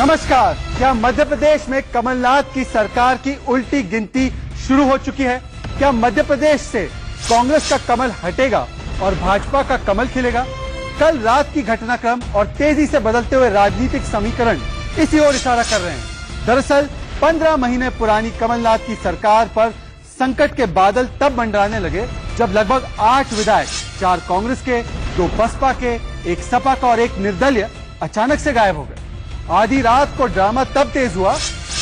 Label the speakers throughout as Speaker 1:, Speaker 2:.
Speaker 1: नमस्कार। क्या मध्य प्रदेश में कमलनाथ की सरकार की उल्टी गिनती शुरू हो चुकी है? क्या मध्य प्रदेश से कांग्रेस का कमल हटेगा और भाजपा का कमल खिलेगा? कल रात की घटनाक्रम और तेजी से बदलते हुए राजनीतिक समीकरण इसी ओर इशारा कर रहे हैं। दरअसल 15 महीने पुरानी कमलनाथ की सरकार पर संकट के बादल तब मंडराने लगे जब लगभग 8 विधायक, 4 कांग्रेस के, 2 बसपा के, 1 सपा का और 1 निर्दलीय अचानक से गायब हो गए। आधी रात को ड्रामा तब तेज हुआ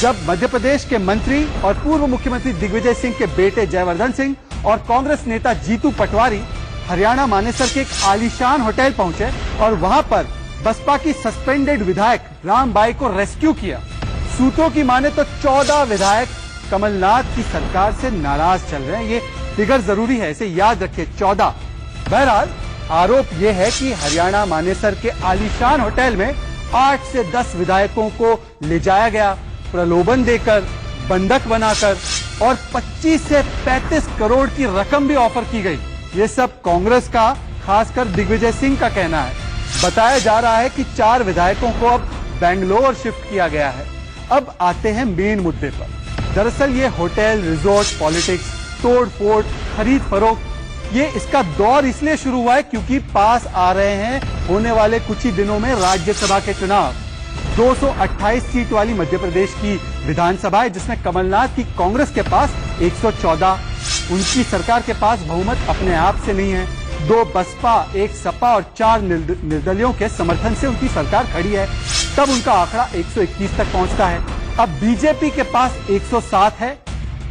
Speaker 1: जब मध्य प्रदेश के मंत्री और पूर्व मुख्यमंत्री दिग्विजय सिंह के बेटे जयवर्धन सिंह और कांग्रेस नेता जीतू पटवारी हरियाणा मानेसर के एक आलीशान होटल पहुंचे और वहां पर बसपा की सस्पेंडेड विधायक रामबाई को रेस्क्यू किया। सूत्रों की माने तो 14 विधायक कमलनाथ की सरकार से नाराज चल रहे हैं। ये फिगर जरूरी है, इसे याद रखिए, 14। बहरहाल आरोप यह है कि हरियाणा मानेसर के आलीशान होटल में 8 से 10 विधायकों को ले जाया गया, प्रलोभन देकर, बंधक बनाकर और 25 से 35 करोड़ की रकम भी ऑफर की गई। ये सब कांग्रेस का, खासकर दिग्विजय सिंह का कहना है। बताया जा रहा है कि 4 विधायकों को अब बेंगलोर शिफ्ट किया गया है। अब आते हैं मेन मुद्दे पर। दरअसल ये होटल, रिजॉर्ट पॉलिटिक्स, तोड़ फोड़, खरीद फरोख्त, ये इसका दौर इसलिए शुरू हुआ है क्योंकि पास आ रहे हैं होने वाले कुछ ही दिनों में राज्यसभा के चुनाव। 228 सीट वाली मध्य प्रदेश की विधानसभा है जिसमें कमलनाथ की कांग्रेस के पास 114, उनकी सरकार के पास बहुमत अपने आप से नहीं है। 2 बसपा, 1 सपा और 4 निर्दलियों के समर्थन से उनकी सरकार खड़ी है। तब उनका आंकड़ा 121 तक पहुंचता है। अब बीजेपी के पास 107 है।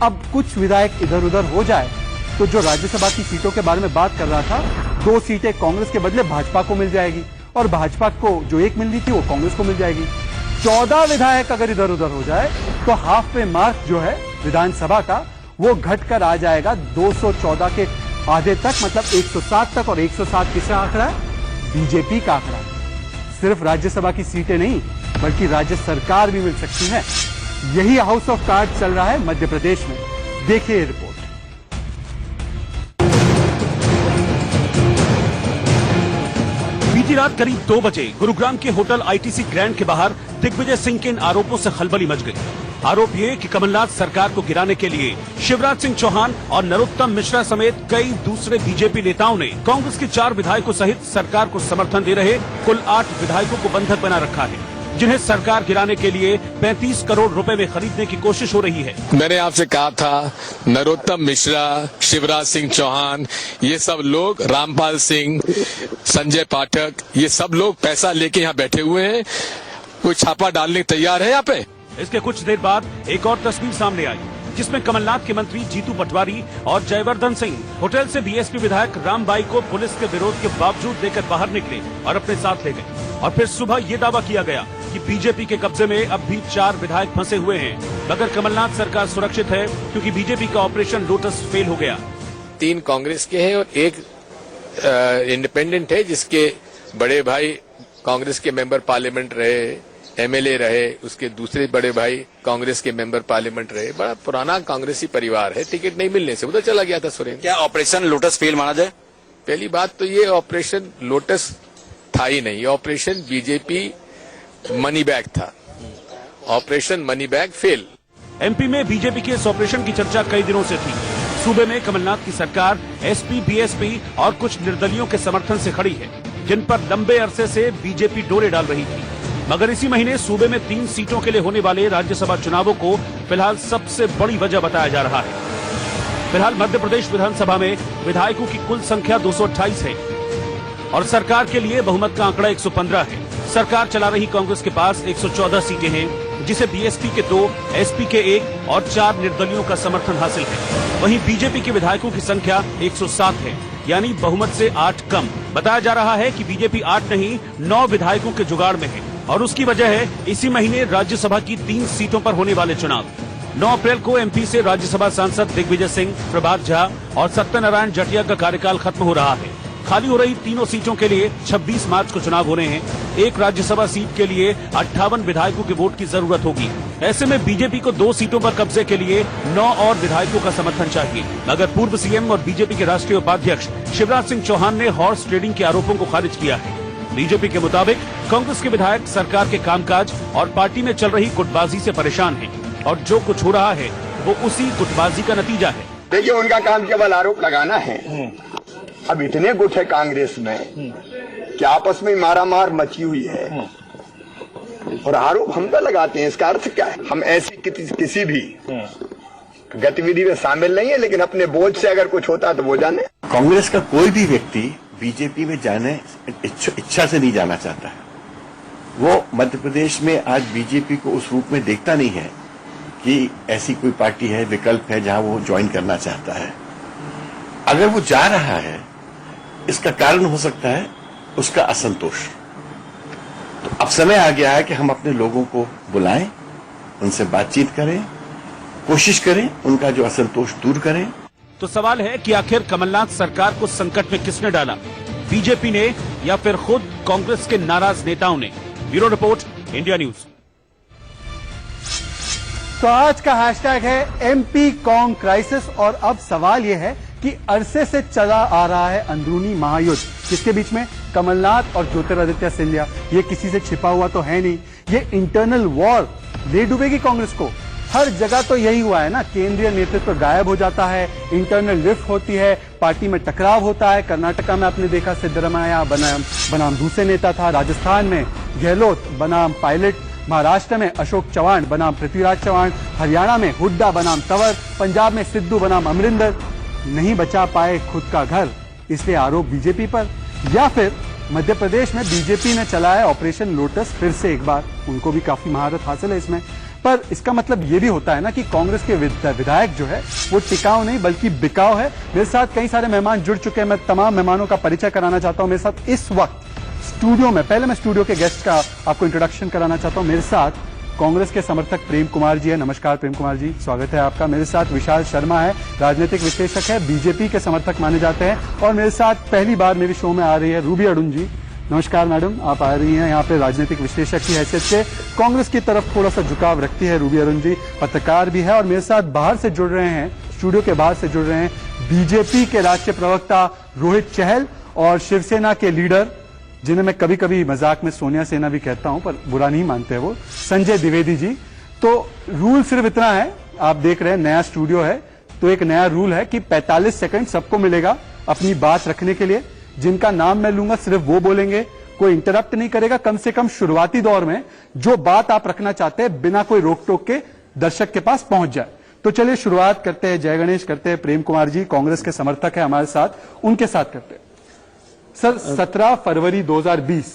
Speaker 1: अब कुछ विधायक इधर उधर हो जाए तो जो राज्यसभा की सीटों के बारे में बात कर रहा था, 2 सीटें कांग्रेस के बदले भाजपा को मिल जाएगी और भाजपा को जो 1 मिल रही थी वो कांग्रेस को मिल जाएगी। 14 विधायक अगर इधर उधर हो जाए तो हाफ पे मार्क जो है विधानसभा का वो घटकर आ जाएगा 214 के आधे तक, मतलब 107 तक। और 107 किसका आंकड़ा है? बीजेपी का आंकड़ा। सिर्फ राज्यसभा की सीटें नहीं बल्कि राज्य सरकार भी मिल सकती है। यही हाउस ऑफ कार्ड चल रहा है मध्य प्रदेश में। देखिए रिपोर्ट।
Speaker 2: बीती रात करीब 2 बजे गुरुग्राम के होटल आईटीसी ग्रैंड के बाहर दिग्विजय सिंह के इन आरोपों से खलबली मच गई। आरोप ये कि कमलनाथ सरकार को गिराने के लिए शिवराज सिंह चौहान और नरोत्तम मिश्रा समेत कई दूसरे बीजेपी नेताओं ने कांग्रेस के 4 विधायकों सहित सरकार को समर्थन दे रहे कुल 8 विधायकों को बंधक बना रखा है, जिन्हें सरकार गिराने के लिए 35 करोड़ रुपए में खरीदने की कोशिश हो रही है।
Speaker 3: मैंने आपसे कहा था नरोत्तम मिश्रा, शिवराज सिंह चौहान, ये सब लोग, रामपाल सिंह, संजय पाठक, ये सब लोग पैसा लेके यहाँ बैठे हुए हैं। कोई छापा डालने तैयार है यहाँ पे?
Speaker 2: इसके कुछ देर बाद एक और तस्वीर सामने आई जिसमें कमलनाथ के मंत्री जीतू पटवारी और जयवर्धन सिंह होटल से बीएसपी विधायक रामबाई को पुलिस के विरोध के बावजूद लेकर बाहर निकले और अपने साथ ले गए। और फिर सुबह ये दावा किया गया कि बीजेपी के कब्जे में अब भी 4 विधायक फंसे हुए हैं, मगर कमलनाथ सरकार सुरक्षित है क्योंकि बीजेपी का ऑपरेशन लोटस फेल हो गया।
Speaker 3: 3 कांग्रेस के हैं और 1 इंडिपेंडेंट है जिसके बड़े भाई कांग्रेस के मेंबर पार्लियामेंट रहे, एमएलए रहे, उसके दूसरे बड़े भाई कांग्रेस के मेंबर पार्लियामेंट रहे। बड़ा पुराना कांग्रेसी परिवार है। टिकट नहीं मिलने से उधर चला गया था सुरेंद्र।
Speaker 4: क्या ऑपरेशन लोटस फेल माना जाए?
Speaker 3: पहली बात तो ये ऑपरेशन लोटस था ही नहीं, ऑपरेशन बीजेपी मनी बैग था। Operation money bag fail.
Speaker 2: MP में बीजेपी के इस ऑपरेशन की चर्चा कई दिनों से थी। सूबे में कमलनाथ की सरकार एसपी, बीएसपी और कुछ निर्दलियों के समर्थन से खड़ी है, जिन पर लंबे अरसे से बीजेपी डोरे डाल रही थी। मगर इसी महीने सूबे में 3 सीटों के लिए होने वाले राज्यसभा चुनावों को फिलहाल सबसे बड़ी वजह बताया जा रहा है। फिलहाल मध्य प्रदेश विधानसभा में विधायकों की कुल संख्या 228 है और सरकार के लिए बहुमत का आंकड़ा 115 है। सरकार चला रही कांग्रेस के पास 114 सीटें हैं, जिसे बीएसपी के 2, एसपी के 1 और 4 निर्दलियों का समर्थन हासिल है। वहीं बीजेपी के विधायकों की संख्या 107 है, यानी बहुमत से 8 कम। बताया जा रहा है कि बीजेपी 8 नहीं 9 विधायकों के जुगाड़ में है और उसकी वजह है इसी महीने राज्यसभा की 3 सीटों पर होने वाले चुनाव। 9 अप्रैल को एमपी से राज्यसभा सांसद दिग्विजय सिंह, प्रभात झा और सत्यनारायण जटिया का कार्यकाल खत्म हो रहा है। खाली हो रही तीनों सीटों के लिए 26 मार्च को चुनाव होने हैं। एक राज्यसभा सीट के लिए 58 विधायकों के वोट की जरूरत होगी। ऐसे में बीजेपी को 2 सीटों पर कब्जे के लिए 9 और विधायकों का समर्थन चाहिए। मगर पूर्व सीएम और बीजेपी के राष्ट्रीय उपाध्यक्ष शिवराज सिंह चौहान ने हॉर्स ट्रेडिंग के आरोपों को खारिज किया है। बीजेपी के मुताबिक कांग्रेस के विधायक सरकार के कामकाज और पार्टी में चल रही गुटबाजी से परेशान हैं और जो कुछ हो रहा है वो उसी गुटबाजी का नतीजा है।
Speaker 5: देखिए, उनका काम केवल आरोप लगाना है। अब इतने गुट है कांग्रेस में कि आपस में मारामार मची हुई है और आरोप हम पे लगाते हैं। इसका अर्थ क्या है? हम ऐसी किसी भी गतिविधि में शामिल नहीं है, लेकिन अपने बोझ से अगर कुछ होता है तो वो जाने।
Speaker 6: कांग्रेस का कोई भी व्यक्ति बीजेपी में जाने इच्छा से नहीं जाना चाहता है। वो मध्य प्रदेश में आज बीजेपी को उस रूप में देखता नहीं है कि ऐसी कोई पार्टी है, विकल्प है जहां वो ज्वाइन करना चाहता है। अगर वो जा रहा है, इसका कारण हो सकता है उसका असंतोष। तो अब समय आ गया है कि हम अपने लोगों को बुलाएं, उनसे बातचीत करें, कोशिश करें उनका जो असंतोष दूर करें।
Speaker 2: तो सवाल है कि आखिर कमलनाथ सरकार को संकट में किसने डाला, बीजेपी ने या फिर खुद कांग्रेस के नाराज नेताओं ने? Bureau report, India news.
Speaker 1: तो आज का हैशटैग है एमपी कांग क्राइसिस और अब सवाल यह है कि अरसे से चला आ रहा है अंदरूनी महायुद्ध, किसके बीच में? कमलनाथ और ज्योतिरादित्य सिंधिया। ये किसी से छिपा हुआ तो है नहीं, ये इंटरनल वॉर ले डूबेगी कांग्रेस को। हर जगह तो यही हुआ है ना, केंद्रीय नेतृत्व गायब हो जाता है, इंटरनल रिफ्ट होती है, पार्टी में टकराव होता है। कर्नाटका में आपने देखा सिद्धरामैया बनाम दूसरे नेता था, राजस्थान में गहलोत बनाम पायलट, महाराष्ट्र में अशोक चव्हाण बनाम पृथ्वीराज चव्हाण, हरियाणा में हुड्डा बनाम तंवर, पंजाब में सिद्धू बनाम अमरिंदर। नहीं बचा पाए खुद का घर, इसलिए आरोप बीजेपी पर। या फिर मध्य प्रदेश में बीजेपी ने चलाया ऑपरेशन लोटस फिर से एक बार, उनको भी काफी महारत हासिल है इसमें। पर इसका मतलब ये भी होता है ना कि कांग्रेस के विधायक जो है वो टिकाऊ नहीं बल्कि बिकाऊ है। मेरे साथ कई सारे मेहमान जुड़ चुके हैं, मैं तमाम मेहमानों का परिचय कराना चाहता हूं। मेरे साथ इस वक्त स्टूडियो में, पहले मैं स्टूडियो के गेस्ट का आपको इंट्रोडक्शन कराना चाहता हूं। मेरे साथ कांग्रेस के समर्थक प्रेम कुमार जी है। नमस्कार प्रेम कुमार जी, स्वागत है आपका। मेरे साथ विशाल शर्मा है, राजनीतिक विश्लेषक है, बीजेपी के समर्थक माने जाते हैं। और मेरे साथ पहली बार मेरे शो में आ रही है रूबी अरुण जी। नमस्कार मैडम, आप आ रही हैं यहाँ पे राजनीतिक विश्लेषक की हैसियत से। कांग्रेस की तरफ थोड़ा सा झुकाव रखती है रूबी अरुण जी, पत्रकार भी है। और मेरे साथ बाहर से जुड़ रहे हैं, स्टूडियो के बाहर से जुड़ रहे हैं बीजेपी के राष्ट्रीय प्रवक्ता रोहित चहल और शिवसेना के लीडर, जिन्हें मैं कभी कभी मजाक में सोनिया सेना भी कहता हूं, पर बुरा नहीं मानते वो, संजय द्विवेदी जी। तो रूल सिर्फ इतना है, आप देख रहे हैं नया स्टूडियो है, तो एक नया रूल है कि 45 सेकंड सबको मिलेगा अपनी बात रखने के लिए। जिनका नाम मैं लूंगा सिर्फ वो बोलेंगे, कोई इंटरप्ट नहीं करेगा। कम से कम शुरुआती दौर में जो बात आप रखना चाहते हैं बिना कोई रोक टोक के दर्शक के पास पहुंच जाए। तो चलिए शुरुआत करते हैं, जय गणेश करते हैं। प्रेम कुमार जी कांग्रेस के समर्थक है हमारे साथ, उनके साथ करते हैं। सर, 17 फरवरी 2020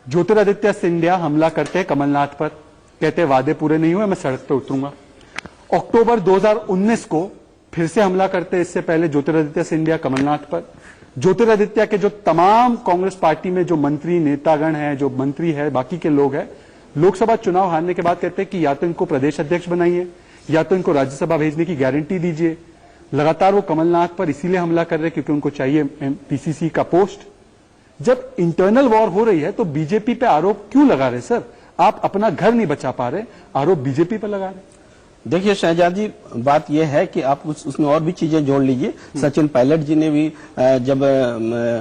Speaker 1: ज्योतिरादित्य सिंधिया हमला करते हैं कमलनाथ पर, कहते हैं वादे पूरे नहीं हुए, मैं सड़क पर उतरूंगा। अक्टूबर 2019 को फिर से हमला करते हैं, इससे पहले ज्योतिरादित्य सिंधिया कमलनाथ पर। ज्योतिरादित्य के जो तमाम कांग्रेस पार्टी में जो मंत्री नेतागण हैं, जो मंत्री है, बाकी के लोग हैं, लोकसभा चुनाव हारने के बाद कहते हैं कि या तो इनको प्रदेश अध्यक्ष बनाइए या तो इनको राज्यसभा भेजने की गारंटी दीजिए। लगातार वो कमलनाथ पर इसीलिए हमला कर रहे क्योंकि उनको चाहिए पीसीसी का पोस्ट। जब इंटरनल वॉर हो रही है तो बीजेपी पे आरोप क्यों लगा रहे सर? आप अपना घर नहीं बचा पा रहे, आरोप बीजेपी पर लगा रहे।
Speaker 7: देखिए शहजाद जी, बात यह है कि आप उसमें और भी चीजें जोड़ लीजिए। सचिन पायलट जी ने भी जब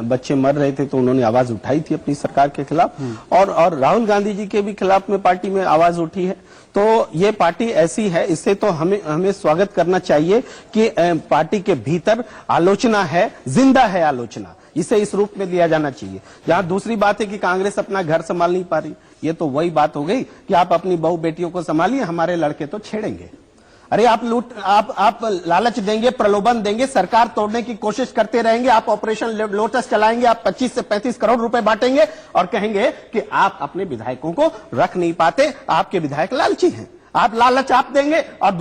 Speaker 7: बच्चे मर रहे थे तो उन्होंने आवाज उठाई थी अपनी सरकार के खिलाफ, और राहुल गांधी जी के भी खिलाफ में पार्टी में आवाज उठी है। तो ये पार्टी ऐसी है, इससे तो हमें स्वागत करना चाहिए कि पार्टी के भीतर आलोचना है, जिंदा है आलोचना, इसे इस रूप में लिया जाना चाहिए। जहां दूसरी बात है कि कांग्रेस अपना घर संभाल नहीं पा रही, ये तो वही बात हो गई कि आप अपनी बहू बेटियों को संभालिए, हमारे लड़के तो छेड़ेंगे। अरे आप लालच देंगे, प्रलोभन देंगे, सरकार तोड़ने की कोशिश करते रहेंगे, आप ऑपरेशन लोटस चलाएंगे, आप 25 से 35 करोड़ रुपए बांटेंगे और कहेंगे कि आप अपने विधायकों को रख नहीं पाते, आपके विधायक लालची हैं। आप लालच आप देंगे और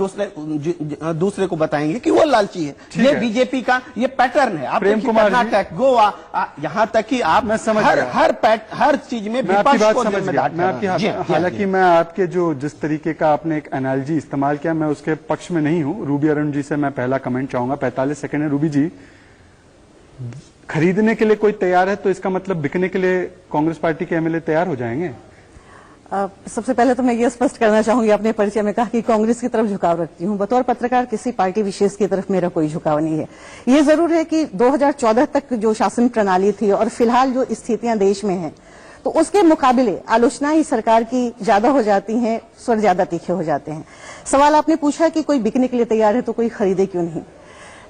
Speaker 7: दूसरे को बताएंगे कि वो लालची है। ये बीजेपी का ये पैटर्न है। आप कर्नाटक, गोवा, यहाँ तक कि आप हर चीज में विपक्ष को जिम्मेदार ठहराएं।
Speaker 1: हालांकि मैं आपके जो जिस तरीके का आपने एक एनालॉजी इस्तेमाल किया, मैं उसके पक्ष में नहीं हूं। रूबी अरुण जी से मैं पहला कमेंट चाहूंगा। 45 सेकंड है रूबी जी। खरीदने के लिए कोई तैयार है तो इसका मतलब बिकने के लिए कांग्रेस पार्टी के एमएलए तैयार हो जाएंगे।
Speaker 8: सबसे पहले तो मैं ये स्पष्ट करना चाहूंगी, अपने परिचय में कहा कि कांग्रेस की तरफ झुकाव रखती हूं। बतौर पत्रकार किसी पार्टी विशेष की तरफ मेरा कोई झुकाव नहीं है। ये जरूर है कि 2014 तक जो शासन प्रणाली थी और फिलहाल जो स्थितियां देश में हैं, तो उसके मुकाबले आलोचनाएं सरकार की ज्यादा हो जाती हैं, स्वर ज्यादा तीखे हो जाते हैं। सवाल आपने पूछा कि कोई बिकने के लिए तैयार है तो कोई खरीदे क्यों नहीं।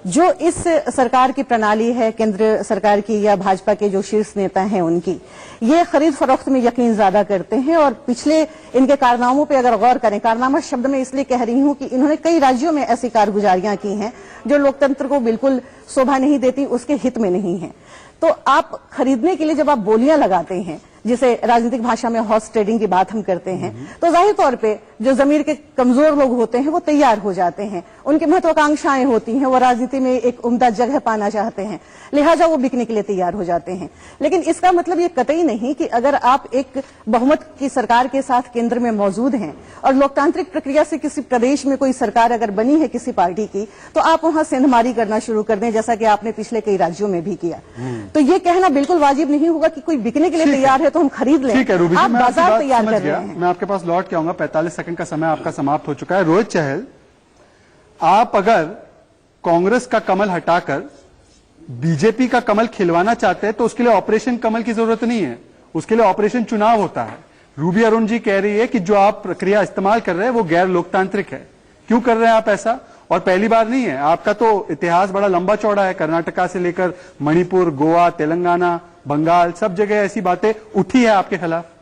Speaker 8: जो इस सरकार की प्रणाली है, केंद्र सरकार की या भाजपा के जो शीर्ष नेता हैं उनकी, ये खरीद फरोख्त में यकीन ज्यादा करते हैं। और पिछले इनके कारनामों पे अगर गौर करें, कारनामा शब्द में इसलिए कह रही हूं कि इन्होंने कई राज्यों में ऐसी कारगुजारियां की हैं जो लोकतंत्र को बिल्कुल शोभा नहीं देती, उसके हित में नहीं है। तो आप खरीदने के लिए जब आप बोलियां लगाते हैं, जिसे राजनीतिक भाषा में हॉर्स ट्रेडिंग की बात हम करते हैं, तो जाहिर तौर पे जो जमीर के कमजोर लोग होते हैं वो तैयार हो जाते हैं, उनकी महत्वाकांक्षाएं होती हैं, वो राजनीति में एक उम्दा जगह पाना चाहते हैं, लिहाजा वो बिकने के लिए तैयार हो जाते हैं। लेकिन इसका मतलब ये कतई नहीं कि अगर आप एक बहुमत की सरकार के साथ केंद्र में मौजूद हैं और लोकतांत्रिक प्रक्रिया से किसी प्रदेश में कोई सरकार अगर बनी है किसी पार्टी की, तो आप वहां सेंधमारी करना शुरू कर दें, जैसा कि आपने पिछले कई राज्यों में भी किया। तो ये कहना बिल्कुल वाजिब नहीं होगा कि कोई बिकने के लिए तैयार है तो हम खरीद लें।
Speaker 1: ठीक है रूबी जी,
Speaker 8: आप
Speaker 1: मैं आपकी
Speaker 8: बाजार
Speaker 1: बात
Speaker 8: तैयार
Speaker 1: समझ
Speaker 8: कर
Speaker 1: गया।
Speaker 8: रहे हैं।
Speaker 1: मैं आपके पास लौट के आऊंगा, 45 सेकंड का समय आपका समाप्त हो चुका है। रोहित चहल, आप अगर कांग्रेस का कमल हटाकर बीजेपी का कमल खिलवाना चाहते हैं तो उसके लिए ऑपरेशन कमल की जरूरत नहीं है, उसके लिए ऑपरेशन चुनाव होता है। रूबी अरुण जी कह रही है कि जो आप प्रक्रिया इस्तेमाल कर रहे हैं वो गैर लोकतांत्रिक है। क्यों कर रहे हैं आप ऐसा? और पहली बार नहीं है, आपका तो इतिहास बड़ा लंबा चौड़ा है। कर्नाटका से लेकर मणिपुर, गोवा, तेलंगाना, बंगाल, सब जगह ऐसी बातें उठी है आपके खिलाफ।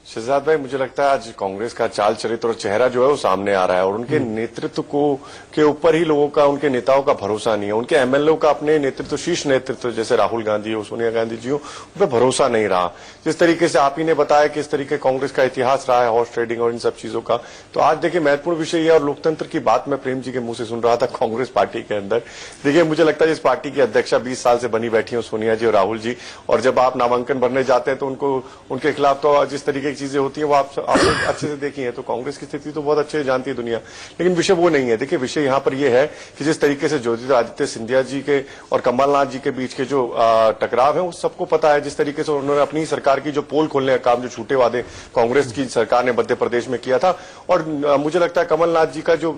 Speaker 9: शहजाद भाई, मुझे लगता है आज कांग्रेस का चाल चरित्र और चेहरा जो है वो सामने आ रहा है, और उनके नेतृत्व को के ऊपर ही लोगों का, उनके नेताओं का भरोसा नहीं है। उनके एमएलए का अपने नेतृत्व, शीर्ष नेतृत्व जैसे राहुल गांधी हो, सोनिया गांधी जी हो, उन पर भरोसा नहीं रहा। जिस तरीके से आप ही ने बताया कि इस तरीके कांग्रेस का इतिहास रहा है हॉर्स ट्रेडिंग और इन सब चीजों का, तो आज देखिए महत्वपूर्ण विषय यह, और लोकतंत्र की बात मैं प्रेम जी के मुंह से सुन रहा था कांग्रेस पार्टी के अंदर। देखिए मुझे लगता है इस पार्टी की अध्यक्षा 20 साल से बनी बैठी हो सोनिया जी और राहुल जी, और जब आप नामांकन भरने जाते हैं तो उनको, उनके खिलाफ तो जिस तरीके की चीजें होती है वो आपने अच्छे से देखी है। तो कांग्रेस की स्थिति तो बहुत अच्छे से जानती है दुनिया, लेकिन विषय वो नहीं है। देखिए विषय यहाँ पर यह है कि जिस तरीके से ज्योतिरादित्य सिंधिया जी के और कमलनाथ जी के बीच के जो टकराव है वो सबको पता है। जिस तरीके से उन्होंने अपनी सरकार की जो पोल खोलने का काम, जो झूठे वादे कांग्रेस की सरकार ने मध्य प्रदेश में किया था, और मुझे लगता है कमलनाथ जी का जो